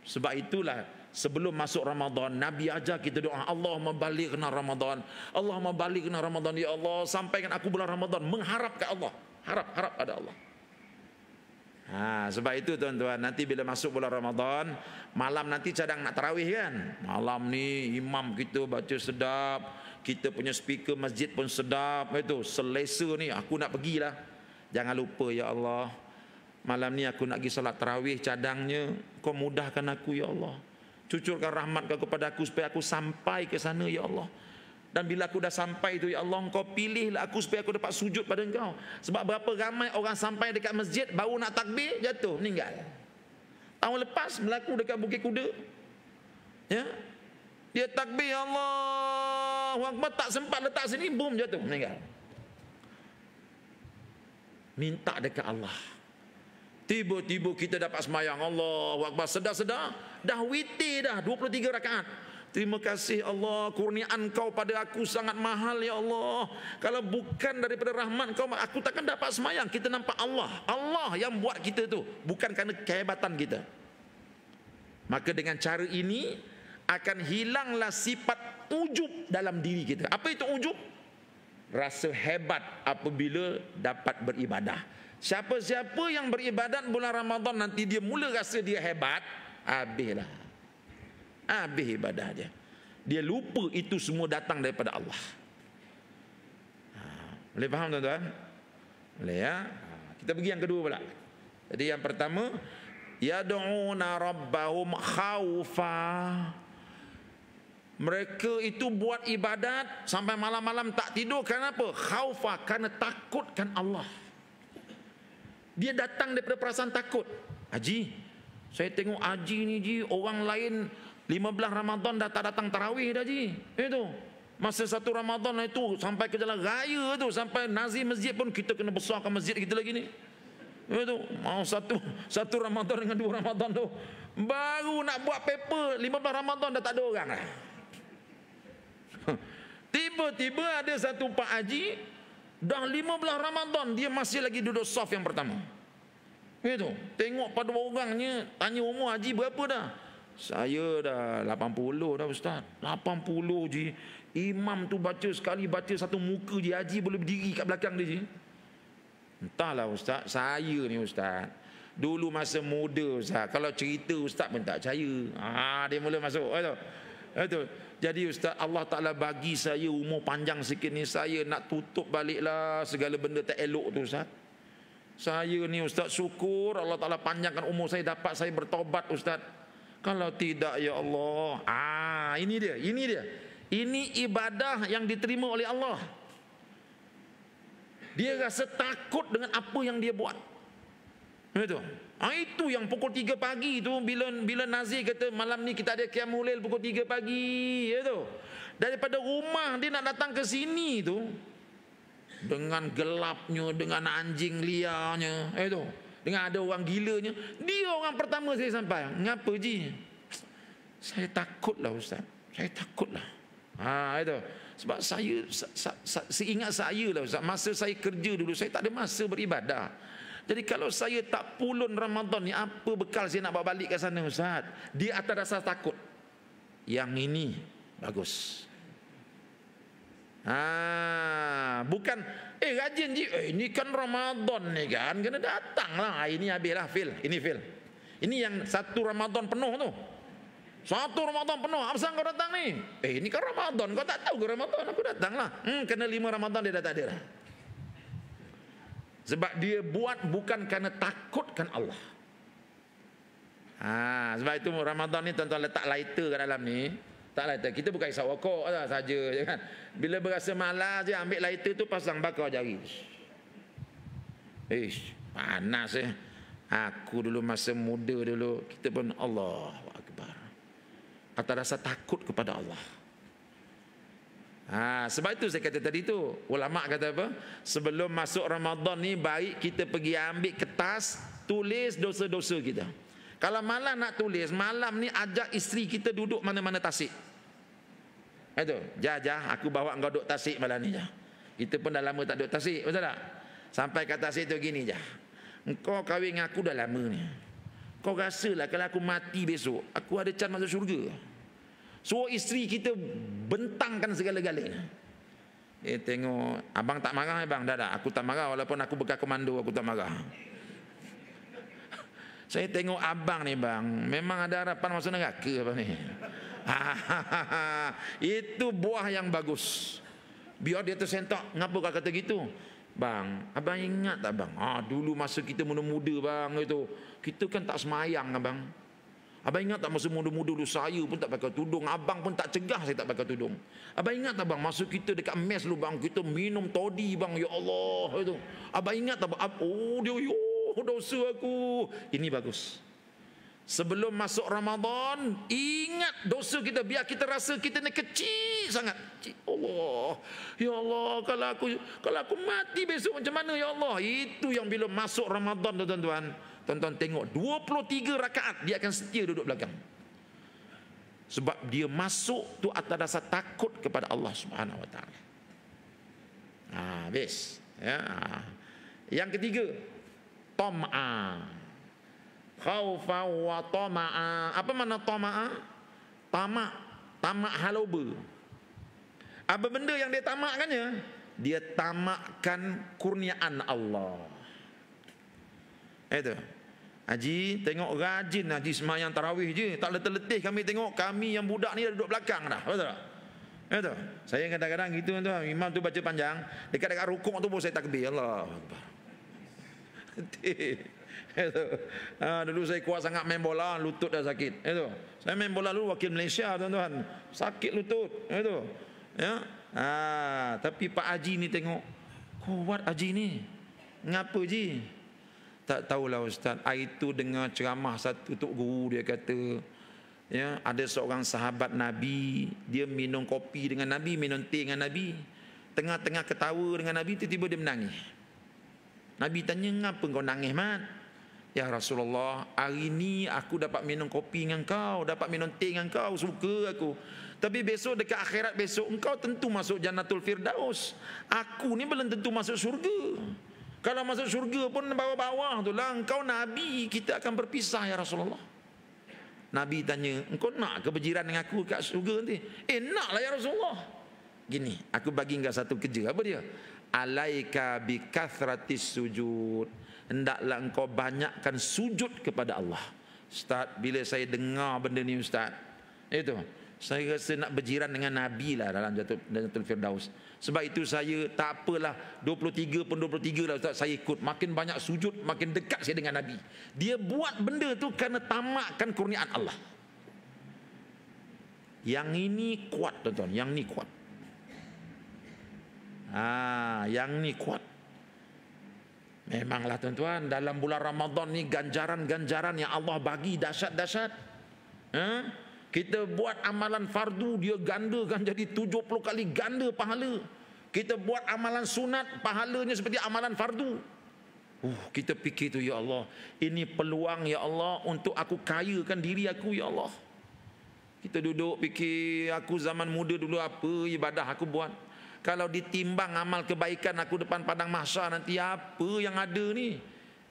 Sebab itulah sebelum masuk Ramadan, Nabi ajar kita doa, Allahumma balighna Ramadan, Allahumma balighna Ramadan ya Allah, sampaikan aku bulan Ramadan, mengharap ke Allah, harap pada Allah. Sebab itu tuan-tuan, nanti bila masuk bulan Ramadan, malam nanti cadang nak tarawih kan. Malam ni imam kita baca sedap, kita punya speaker masjid pun sedap, itu selesa ni aku nak pergilah. Jangan lupa ya Allah, malam ni aku nak pergi salat tarawih cadangnya, Kau mudahkan aku ya Allah. Cucurkan rahmat Kau kepada aku supaya aku sampai ke sana ya Allah. Dan bila aku dah sampai itu ya Allah, Engkau pilihlah aku supaya aku dapat sujud pada Engkau. Sebab berapa ramai orang sampai dekat masjid, baru nak takbir, jatuh, meninggal. Tahun lepas berlaku dekat Bukit Kuda. Ya, dia takbir Allahu Akbar, tak sempat letak sini, boom, jatuh, meninggal. Minta dekat Allah. Tiba-tiba kita dapat semayang Allahu Akbar, sedar-sedar dah witir dah 23 rakaat. Terima kasih Allah, kurniaan kau pada aku sangat mahal ya Allah. Kalau bukan daripada rahmat kau, aku takkan dapat semayang. Kita nampak Allah, Allah yang buat kita tu, bukan kerana kehebatan kita. Maka dengan cara ini akan hilanglah sifat ujub dalam diri kita. Apa itu ujub? Rasa hebat apabila dapat beribadah. Siapa-siapa yang beribadat bulan Ramadan nanti dia mula rasa dia hebat, habislah. Habis ibadah dia. Dia lupa itu semua datang daripada Allah. Boleh faham tuan-tuan? Boleh ya? Kita pergi yang kedua pula. Jadi yang pertama, yad'una rabbahum khaufa. Mereka itu buat ibadat sampai malam-malam tak tidur. Kenapa? Khaufa, kerana takutkan Allah. Dia datang daripada perasaan takut. Haji, saya tengok haji ni ji, orang lain 15 Ramadan dah tak datang tarawih dah ji. Itu masa satu Ramadan itu sampai ke jalan raya tu, sampai nazir masjid pun kita kena besarkan masjid kita lagi ni. Itu mau satu Ramadan dengan 2 Ramadan tu baru nak buat paper 15 Ramadan dah tak ada orang lah. Tiba-tiba ada satu pak haji dah 15 Ramadan dia masih lagi duduk saf yang pertama. Itu tengok pada orangnya, tanya umur haji berapa dah. Saya dah 80 dah ustaz. 80 je. Imam tu baca sekali, baca satu muka je, haji boleh berdiri kat belakang dia je. Entahlah ustaz, saya ni ustaz, dulu masa muda ustaz, kalau cerita ustaz pun tak percaya. Dia mula masuk. Itu. Jadi ustaz, Allah Ta'ala bagi saya umur panjang sikit ni, saya nak tutup baliklah segala benda tak elok tu ustaz. Saya ni ustaz, syukur Allah Ta'ala panjangkan umur saya, dapat saya bertobat ustaz. Kalau tidak ya Allah, ini dia. Ini ibadah yang diterima oleh Allah. Dia rasa takut dengan apa yang dia buat. Itu yang pukul 3 pagi tu, bila Nazir kata malam ni kita ada qiyamul lail pukul 3 pagi, itu daripada rumah dia nak datang ke sini tu dengan gelapnya, dengan anjing liarnya, itu dengan ada orang gilanya, dia orang pertama saya sampai. Ngapa ji? Saya takutlah ustaz. Saya takutlah. Itu. Sebab saya seingat saya lah ustaz, masa saya kerja dulu saya tak ada masa beribadah. Jadi kalau saya tak pulun Ramadan ni, apa bekal saya nak bawa balik ke sana ustaz? Dia atas dasar takut. Yang ini bagus. Bukan rajin ji, ini kan Ramadan ni kan, kena datang lah. Ini habislah fail. Ini yang satu Ramadan penuh tu. Satu Ramadan penuh, apa kau datang ni? Ini kan Ramadan, kau tak tahu ke Ramadan, aku datang lah. Kena 5 Ramadan dia dah tak ada lah. Sebab dia buat bukan kerana takutkan Allah. Sebab itu Ramadan ni tuan-tuan letak lighter kat dalam ni. Tak lighter, kita bukan isap rokok saja kan. Bila berasa malas je ambil lighter tu, pasang bakar jari. Panas Aku dulu masa muda dulu, kita pun Allahu Akbar, atas rasa takut kepada Allah. Sebab itu saya kata tadi tu, ulama kata apa? Sebelum masuk Ramadan ni baik kita pergi ambil kertas, tulis dosa-dosa kita. Kalau malam nak tulis, malam ni ajak isteri kita duduk mana-mana tasik. Itu, jah, aku bawa engkau duduk tasik malam ni jah. Kita pun dah lama tak duduk tasik, betul tak? Sampai kat tasik tu gini jah. Engkau kahwin dengan aku dah lama ni. Kau rasalah kalau aku mati besok, aku ada can masuk syurga. Suruh isteri kita bentangkan segala-galanya. Tengok, abang tak marah bang? Dah, aku tak marah walaupun aku bekas komando, aku tak marah. Saya tengok abang ni bang, memang ada harapan masuk neraka abang ni. Itu buah yang bagus. Biar dia tersentak. Ngapa kau kata gitu? Bang, abang ingat tak bang? Dulu masa kita muda-muda bang itu, kita kan tak semayang abang. Abang ingat tak masa muda-muda dulu saya pun tak pakai tudung, abang pun tak cegah saya tak pakai tudung. Abang ingat tak bang masa kita dekat mes dulu bang, kita minum toddy bang, ya Allah itu. Abang ingat tak bang? Dosa aku. Ini bagus. Sebelum masuk Ramadan, ingat dosa kita, biar kita rasa kita ni kecil sangat. Allah, ya Allah, kalau aku mati besok macam mana ya Allah? Itu yang bila masuk Ramadan tuan-tuan, tuan-tuan tengok 23 rakaat dia akan setia duduk belakang. Sebab dia masuk tu atas dasar takut kepada Allah Subhanahu Wa Taala. Habis. Ya. Yang ketiga, tam'a. Khaufa wa tama'a. Apa makna tama'a? Tamak haloba. Apa benda yang dia tamakkannya? Dia tamakkan kurniaan Allah. Itu. Haji tengok rajin haji semayang tarawih je, tak letih-letih kami tengok, kami yang budak ni dah duduk belakang dah. Betul tak? Itu. Saya kadang-kadang gitu tuan, imam tu baca panjang, dekat-dekat rukuk tu pun saya takbir, Allahu Akbar. Itu. Dulu saya kuat sangat main bola, lutut dah sakit. Itu. Saya main bola dulu wakil Malaysia tuan-tuan, sakit lutut. Itu. Ya. Tapi Pak Haji ni tengok, kuat Haji ni. Ngapa Ji? Tak tahulah Ustaz. Hari tu dengar ceramah satu tok guru, dia kata, ya, ada seorang sahabat Nabi, dia minum kopi dengan Nabi, minum teh dengan Nabi. Tengah-tengah ketawa dengan Nabi, tiba-tiba dia menangis. Nabi tanya, "Ngapa kau nangis, Mat?" "Ya Rasulullah, hari ni aku dapat minum kopi dengan kau, dapat minum teh dengan kau, suka aku. Tapi besok dekat akhirat besok, engkau tentu masuk Jannatul Firdaus. Aku ni belum tentu masuk syurga. Kalau masuk syurga pun bawah-bawah tu lah. Engkau Nabi, kita akan berpisah ya Rasulullah." Nabi tanya, "Engkau nak ke berjiran dengan aku kat syurga nanti?" "Naklah ya Rasulullah." "Gini, aku bagi engkau satu kerja." "Apa dia?" "Alaika bi kathratis sujud." Hendaklah engkau banyakkan sujud kepada Allah. Ustaz, bila saya dengar benda ni Ustaz, itu saya rasa nak berjiran dengan Nabi lah dalam Jannatul Firdaus. Sebab itu saya tak apalah, 23 pun 23 lah Ustaz, saya ikut. Makin banyak sujud, makin dekat saya dengan Nabi. Dia buat benda tu kerana tamakkan kurniaan Allah. Yang ini kuat tuan-tuan, yang ni kuat. Yang ni kuat. Memanglah tuan-tuan, dalam bulan Ramadan ni ganjaran-ganjaran yang Allah bagi dahsyat-dahsyat. Kita buat amalan fardu, dia gandakan jadi 70 kali ganda pahala. Kita buat amalan sunat, pahalanya seperti amalan fardu. Kita fikir tu, ya Allah, ini peluang ya Allah untuk aku kayakan diri aku ya Allah. Kita duduk fikir, aku zaman muda dulu apa ibadah aku buat. Kalau ditimbang amal kebaikan aku depan padang mahsyar nanti, apa yang ada ni?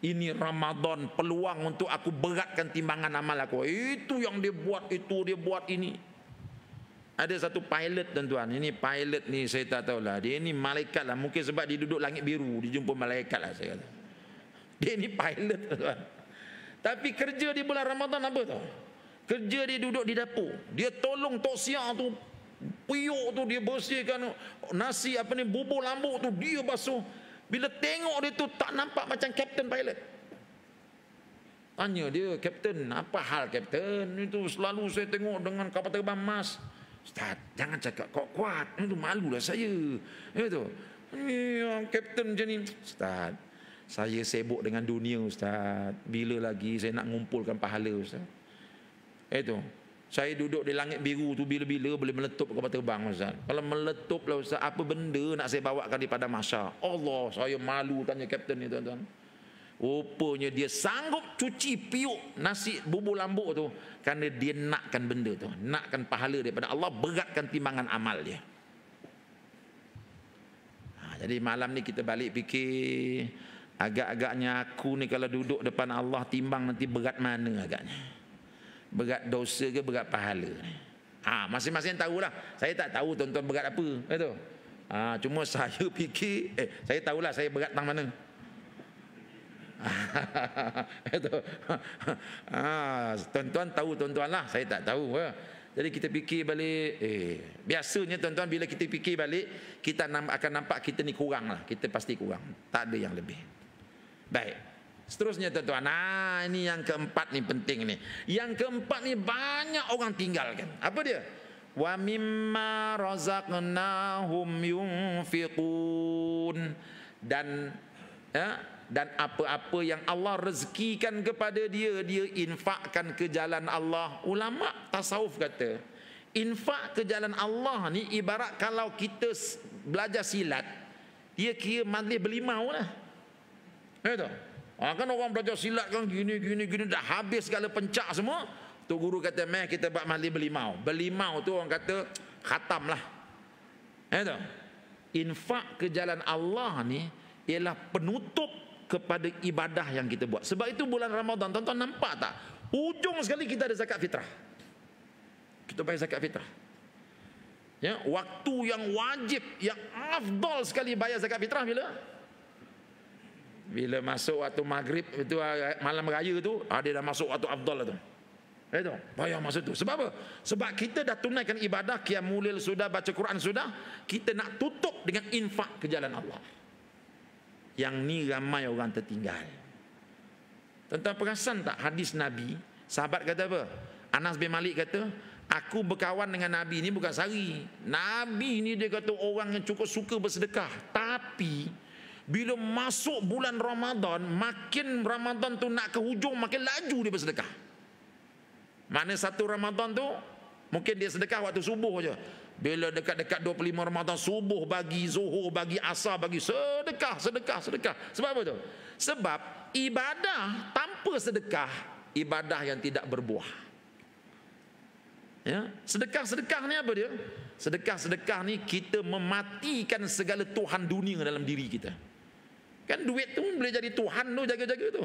Ini Ramadan, peluang untuk aku beratkan timbangan amal aku. Itu yang dia buat, itu dia buat ini. Ada satu pilot tuan-tuan. Ini pilot ni saya tak tahulah. Dia ni malaikat lah. Mungkin sebab dia duduk langit biru, dia jumpa malaikat lah saya kata. Dia ni pilot tuan-tuan. Tapi kerja di bulan Ramadan apa tau? Kerja dia duduk di dapur. Dia tolong tok siang tu, piuk tu dia bersihkan nasi apa ni, bubur lambuk tu dia basuh. Bila tengok dia tu tak nampak macam kapten pilot. Tanya dia, "Kapten, apa hal kapten? Itu selalu saya tengok dengan kapal terbang emas." "Ustaz, jangan cakap kau kuat. Itu malulah saya." Itu. Kapten macam ni. "Ustaz, saya sibuk dengan dunia Ustaz. Bila lagi saya nak ngumpulkan pahala Ustaz?" Itu. Saya duduk di langit biru tu bila-bila boleh meletup kapal terbang Ustaz. Kalau meletup lah Ustaz, apa benda nak saya bawakan daripada mahsyar? Allah, saya malu tanya kapten ni tuan-tuan. Rupanya dia sanggup cuci piuk nasi bubur lambuk tu kerana dia nakkan benda tu, nakkan pahala daripada Allah, beratkan timbangan amal dia. Jadi malam ni kita balik fikir, agak-agaknya aku ni kalau duduk depan Allah timbang nanti berat mana agaknya? Berat dosa ke berat pahala? Masing-masing tahulah. Saya tak tahu tuan-tuan berat apa. Itu. Cuma saya fikir, saya tahulah saya berat tang mana. Itu. Tuan-tuan tahu tuan-tuan lah, saya tak tahu. Jadi kita fikir balik, biasanya tuan-tuan bila kita fikir balik, kita akan nampak kita ni kurang lah. Kita pasti kurang. Tak ada yang lebih. Baik. Seterusnya tuan-tuan, ini yang keempat ni penting ni. Yang keempat ni banyak orang tinggalkan. Apa dia? Wa mimma razaqnahum yunfiqun. Dan apa-apa yang Allah rezekikan kepada dia, dia infakkan ke jalan Allah. Ulama tasawuf kata, infak ke jalan Allah ni ibarat kalau kita belajar silat, dia kira majlis berlimau lah. Kan orang belajar silat kan gini dah habis segala pencak semua, Tok Guru kata, meh kita buat mahli berlimau. Berlimau tu orang kata khatam lah. Itu. Infak ke jalan Allah ni ialah penutup kepada ibadah yang kita buat. Sebab itu bulan Ramadan, tuan-tuan nampak tak? Ujung sekali kita ada zakat fitrah. Kita bayar zakat fitrah. Ya, waktu yang wajib, yang afdal sekali bayar zakat fitrah bila? Bila masuk waktu maghrib itu, malam raya tu, dia dah masuk waktu afdal lah tu. Itu, bayar masa tu. Sebab apa? Sebab kita dah tunaikan ibadah, qiyamul lail sudah, baca Quran sudah, kita nak tutup dengan infak ke jalan Allah. Yang ni ramai orang tertinggal. Tuan-tuan perasan tak hadis Nabi? Sahabat kata apa? Anas bin Malik kata, aku berkawan dengan Nabi ni bukan sehari. Nabi ni dia kata orang yang cukup suka bersedekah. Tapi bila masuk bulan Ramadan, makin Ramadan tu nak ke hujung, makin laju dia bersedekah. Mana satu Ramadan tu mungkin dia sedekah waktu subuh je. Bila dekat-dekat 25 Ramadan, subuh bagi, zuhur bagi, asar bagi, sedekah. Sebab apa tu? Sebab ibadah tanpa sedekah, ibadah yang tidak berbuah. Ya, sedekah ni apa dia? Sedekah ni kita mematikan segala tuhan dunia dalam diri kita. Kan duit tu boleh jadi tuhan tu, jaga-jaga tu.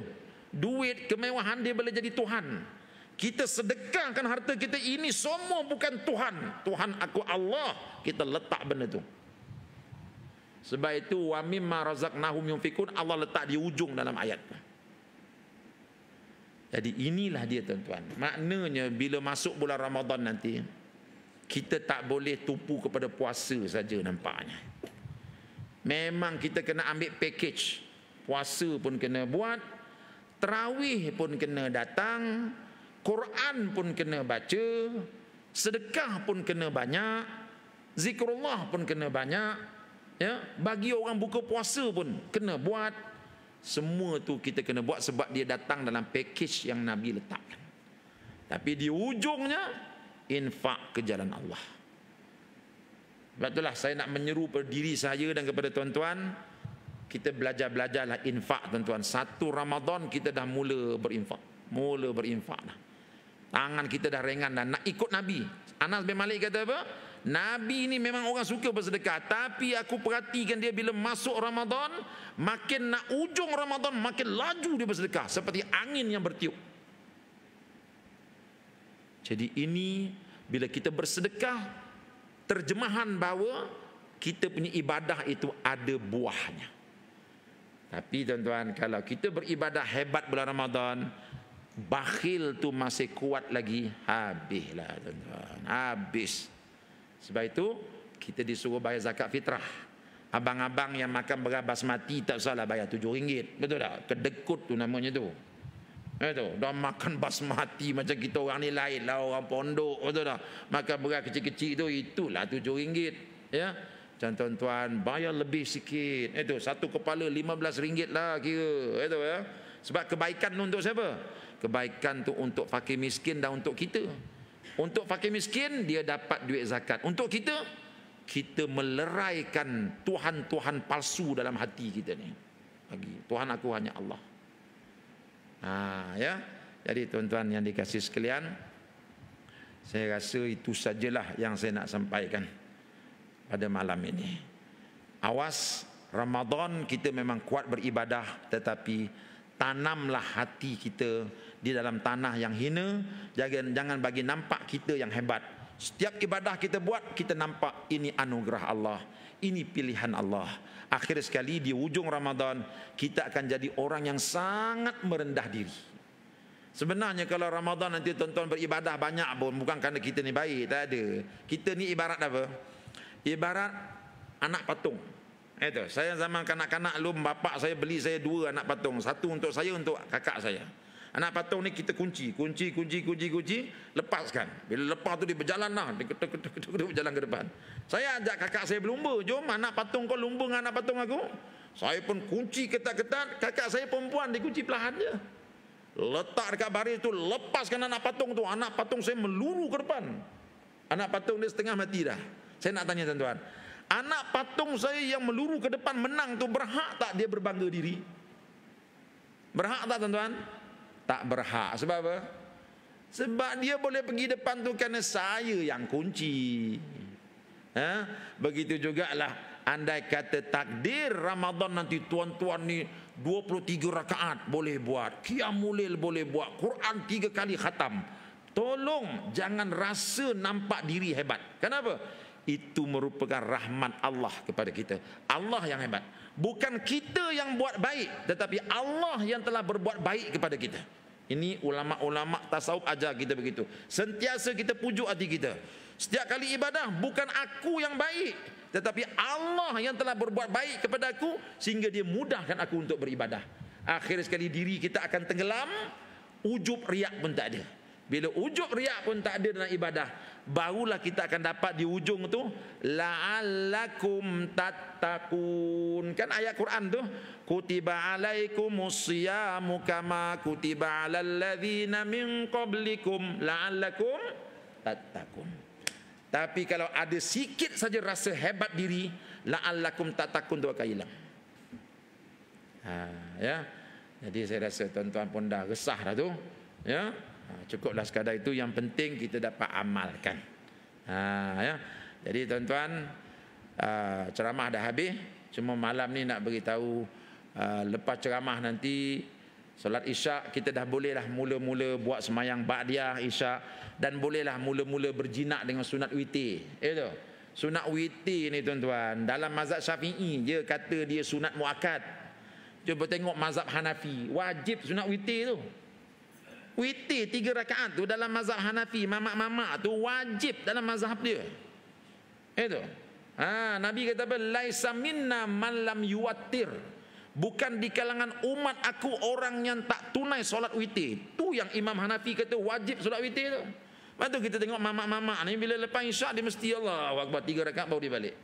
Duit, kemewahan dia boleh jadi tuhan. Kita sedekahkan harta kita ini semua bukan Tuhan. Tuhan aku Allah. Kita letak benda tu. Sebab itu wa mimma razaqnahum yunfikun, Allah letak di ujung dalam ayat. Jadi inilah dia tuan-tuan. Maknanya bila masuk bulan Ramadan nanti, kita tak boleh tumpu kepada puasa saja nampaknya. Memang kita kena ambil package. Puasa pun kena buat, tarawih pun kena datang, Quran pun kena baca, sedekah pun kena banyak, zikrullah pun kena banyak, ya, bagi orang buka puasa pun kena buat. Semua tu kita kena buat sebab dia datang dalam package yang Nabi letakkan. Tapi di ujungnya infak ke jalan Allah. Sebab itulah saya nak menyeru pada diri saya dan kepada tuan-tuan, kita belajarlah infak tuan-tuan. Satu Ramadan kita dah mula berinfak dah. Tangan kita dah ringan dan nak ikut Nabi. Anas bin Malik kata apa? Nabi ni memang orang suka bersedekah, tapi aku perhatikan dia bila masuk Ramadan, makin nak ujung Ramadan makin laju dia bersedekah seperti angin yang bertiup. Jadi ini bila kita bersedekah, terjemahan bahawa kita punya ibadah itu ada buahnya. Tapi tuan-tuan, kalau kita beribadah hebat bulan Ramadan, bakhil tu masih kuat lagi, habislah tuan-tuan, habis. Sebab itu kita disuruh bayar zakat fitrah. Abang-abang yang makan beras basmati tak salah bayar RM7, betul tak? Kedekut tu namanya tu. Itu dah makan basmati macam kita orang ni lain lah, orang pondok, betul tak? Makan beras kecil-kecil tu, itulah RM7, ya. Dan tuan-tuan bayar lebih sikit. Itu satu kepala RM15 lah kira, itu ya. Sebab kebaikan tu untuk siapa? Kebaikan tu untuk fakir miskin dan untuk kita. Untuk fakir miskin dia dapat duit zakat. Untuk kita, kita meleraikan tuhan-tuhan palsu dalam hati kita ni. Bagi Tuhan aku hanya Allah. Ya. Jadi tuan-tuan yang dikasihi sekalian, saya rasa itu sajalah yang saya nak sampaikan pada malam ini. Awas, Ramadan kita memang kuat beribadah, tetapi tanamlah hati kita di dalam tanah yang hina. Jangan bagi nampak kita yang hebat. Setiap ibadah kita buat, kita nampak ini anugerah Allah, ini pilihan Allah. Akhir sekali di ujung Ramadan, kita akan jadi orang yang sangat merendah diri. Sebenarnya kalau Ramadan nanti tuan-tuan beribadah banyak pun bukan kerana kita ni baik, tak ada. Kita ni ibarat apa? Ibarat anak patung. Itu, saya zaman kanak-kanak lu, bapak saya beli saya 2 anak patung, satu untuk saya, untuk kakak saya. Anak patung ni kita kunci, lepaskan. Bila lepas tu dia berjalan lah, dia berjalan ke depan. Saya ajak kakak saya berlumba, jom anak patung kau lumba dengan anak patung aku. Saya pun kunci ketat-ketat, kakak saya perempuan dia kunci perlahan je. Letak dekat baris tu, lepaskan anak patung tu. Anak patung saya meluru ke depan. Anak patung dia setengah mati dah. Saya nak tanya tuan-tuan, anak patung saya yang meluru ke depan menang tu, berhak tak dia berbangga diri? Berhak tak tuan-tuan? Tak berhak. Sebab apa? Sebab dia boleh pergi depan tu kerana saya yang kunci. Begitu jugalah andai kata takdir Ramadan nanti tuan-tuan ni 23 rakaat boleh buat, Qiyamul Lail boleh buat, Quran 3 kali khatam. Tolong jangan rasa nampak diri hebat. Kenapa? Itu merupakan rahmat Allah kepada kita. Allah yang hebat. Bukan kita yang buat baik, tetapi Allah yang telah berbuat baik kepada kita. Ini ulama-ulama tasawuf ajar kita begitu. Sentiasa kita pujuk hati kita. Setiap kali ibadah, bukan aku yang baik, tetapi Allah yang telah berbuat baik kepada aku sehingga dia mudahkan aku untuk beribadah. Akhir sekali diri kita akan tenggelam, ujub riak pun tak ada. Bila ujub riak pun tak ada dalam ibadah, barulah kita akan dapat di ujung tu la'allakum tattaqun. Kan ayat Quran tu, kutiba alaikumus siyamu kama kutiba alal ladzina min qablikum la'allakum tattaqun. Tapi kalau ada sikit saja rasa hebat diri, la'allakum tattaqun tu akan hilang. Ya. Jadi saya rasa tuan-tuan pun dah resah dah tu, ya. Cukuplah sekadar itu, yang penting kita dapat amalkan. Ya. Jadi tuan-tuan, ceramah dah habis. Cuma malam ni nak beritahu, lepas ceramah nanti solat isyak, kita dah bolehlah mula-mula buat semayang ba'diyah isyak, dan bolehlah mula-mula berjinak dengan sunat witir. Itu sunat witir ni tuan-tuan, dalam mazhab Syafi'i dia kata dia sunat muakkad. Cuba tengok mazhab Hanafi, wajib sunat witir tu. Witir 3 rakaat tu dalam mazhab Hanafi, mamak-mamak tu wajib dalam mazhab dia. Itu. Nabi kata apa? Laisa minna man lam yuwattir. Bukan di kalangan umat aku orang yang tak tunai solat witir. Tu yang Imam Hanafi kata wajib solat witir tu. Lepas tu kita tengok mamak-mamak ni bila lepas isyak dia mesti Allahu Akbar 3 rakaat baru dia balik.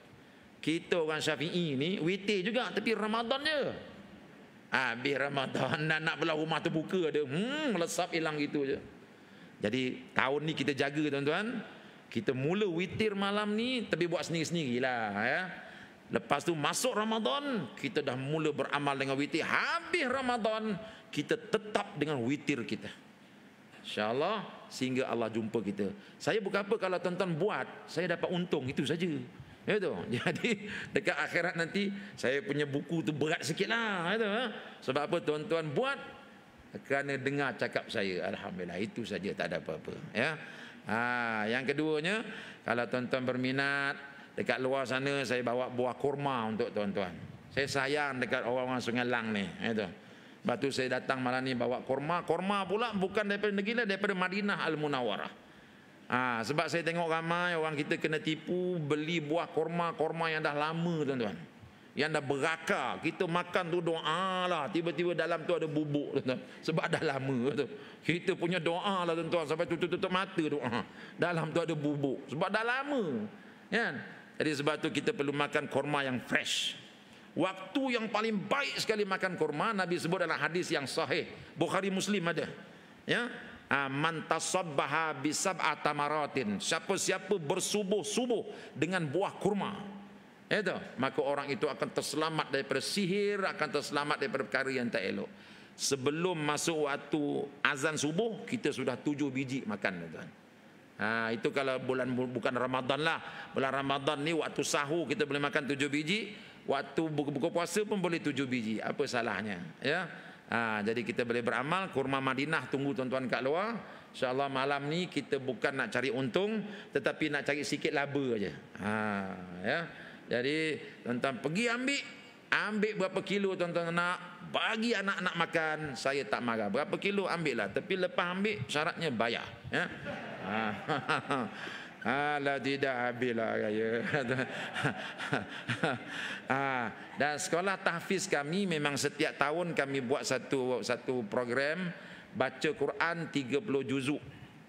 Kita orang Syafi'i ni witir juga tapi Ramadan je. Habis Ramadan nak belah rumah terbuka ada, melesap hilang gitu je. Jadi tahun ni kita jaga tuan-tuan. Kita mula witir malam ni tapi buat sendiri-sendirilah, ya. Lepas tu masuk Ramadan, kita dah mula beramal dengan witir. Habis Ramadan, kita tetap dengan witir kita, InsyaAllah, sehingga Allah jumpa kita. Saya bukan apa kalau tuan-tuan buat, saya dapat untung, itu saja. Itu. Jadi dekat akhirat nanti saya punya buku tu berat sikit lah. Itu. Sebab apa? Tuan-tuan buat kerana dengar cakap saya. Alhamdulillah, itu saja, tak ada apa-apa. Ya. Yang keduanya, kalau tuan-tuan berminat, dekat luar sana saya bawa buah kurma untuk tuan-tuan. Saya sayang dekat orang-orang Sungai Lang ni. Itu. Lepas tu saya datang malam ni bawa kurma. Kurma pula bukan daripada negeri lain, daripada Madinah Al-Munawwarah. Sebab saya tengok ramai orang kita kena tipu beli buah korma yang dah lama tuan-tuan, yang dah berakar. Kita makan tu doa lah, tiba-tiba dalam tu ada bubuk tuan-tuan, sebab dah lama tu. Kita punya doa lah tuan-tuan, sampai tutup mata doa, dalam tu ada bubuk sebab dah lama, kan? Jadi sebab tu kita perlu makan korma yang fresh. Waktu yang paling baik sekali makan korma, Nabi sebut dalam hadis yang sahih, Bukhari Muslim ada, ya. Man tasabbaha bisab'a tamaratin, siapa-siapa bersubuh-subuh dengan buah kurma, itu, maka orang itu akan terselamat daripada sihir, akan terselamat daripada perkara yang tak elok. Sebelum masuk waktu azan subuh, kita sudah 7 biji makan, tuan. Itu kalau bulan bukan Ramadan lah. Bulan Ramadan ni waktu sahur kita boleh makan 7 biji, waktu buka puasa pun boleh 7 biji. Apa salahnya, ya? Jadi kita boleh beramal. Kurma Madinah tunggu tuan-tuan kat luar. InsyaAllah malam ni kita bukan nak cari untung, tetapi nak cari sikit laba aja. Ya. Jadi tuan-tuan pergi ambil berapa kilo tuan-tuan nak, bagi anak-anak makan. Saya tak marah. Berapa kilo ambil lah, tapi lepas ambil syaratnya bayar, ya. Alah, tidak habislah raya. Dan sekolah tahfiz kami memang setiap tahun kami buat satu program baca Quran 30 juzuk,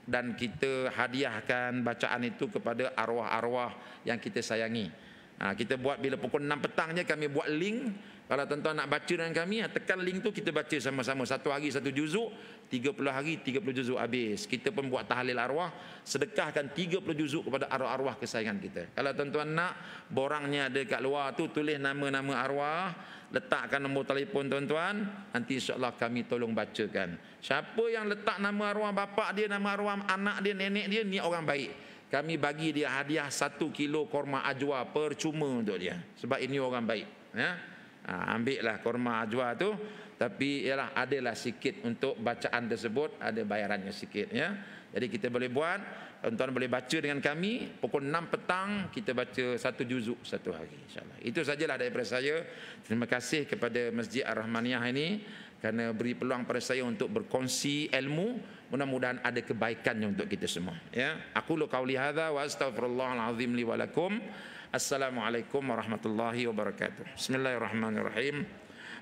dan kita hadiahkan bacaan itu kepada arwah-arwah yang kita sayangi. Kita buat bila pukul 6 petang je, kami buat link. Kalau tuan-tuan nak baca dengan kami, tekan link tu, kita baca sama-sama. 1 hari 1 juzuk, 30 hari 30 juzuk habis. Kita pun buat tahlil arwah, sedekahkan 30 juzuk kepada arwah-arwah kesayangan kita. Kalau tuan-tuan nak, borangnya ada kat luar tu, tulis nama-nama arwah, letakkan nombor telefon tuan-tuan, nanti insya-Allah kami tolong bacakan. Siapa yang letak nama arwah bapa dia, nama arwah anak dia, nenek dia, ni orang baik. Kami bagi dia hadiah 1 kilo korma ajwa percuma untuk dia. Sebab ini orang baik. Ya. Ambillah korma ajwa tu, tapi ialah adalah sikit untuk bacaan tersebut, ada bayarannya sikit. Ya. Jadi kita boleh buat, tuan-tuan boleh baca dengan kami, pukul 6 petang kita baca 1 juzuk satu hari, insyaAllah. Itu sajalah daripada saya. Terima kasih kepada Masjid Ar-Rahmaniyah ini kerana beri peluang pada saya untuk berkongsi ilmu. Mudah-mudahan ada kebaikannya untuk kita semua. Ya, aku lu qauli hadza wa astaghfirullahal azim li wa lakum. Assalamualaikum warahmatullahi wabarakatuh. Bismillahirrahmanirrahim.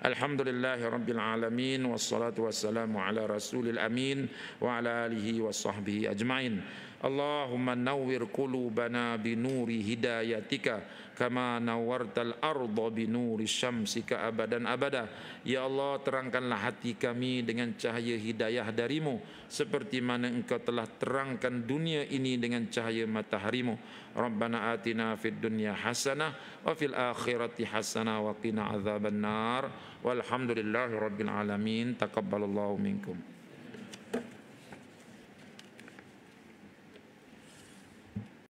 Alhamdulillahi rabbil alamin, wassalatu wassalamu ala rasulil amin wa ala alihi wa sahbihi ajma'in. Allahumma nawwir qulubana binuri hidayatika kama nawwartal arda binuri syamsika abadan abada. Ya Allah, terangkanlah hati kami dengan cahaya hidayah darimu, seperti mana engkau telah terangkan dunia ini dengan cahaya mataharimu. Rabbana atina fid dunya hasanah wa fil akhirati hasanah wa qina azaban nar. Walhamdulillahi rabbil alamin. Taqabbalallahu minkum.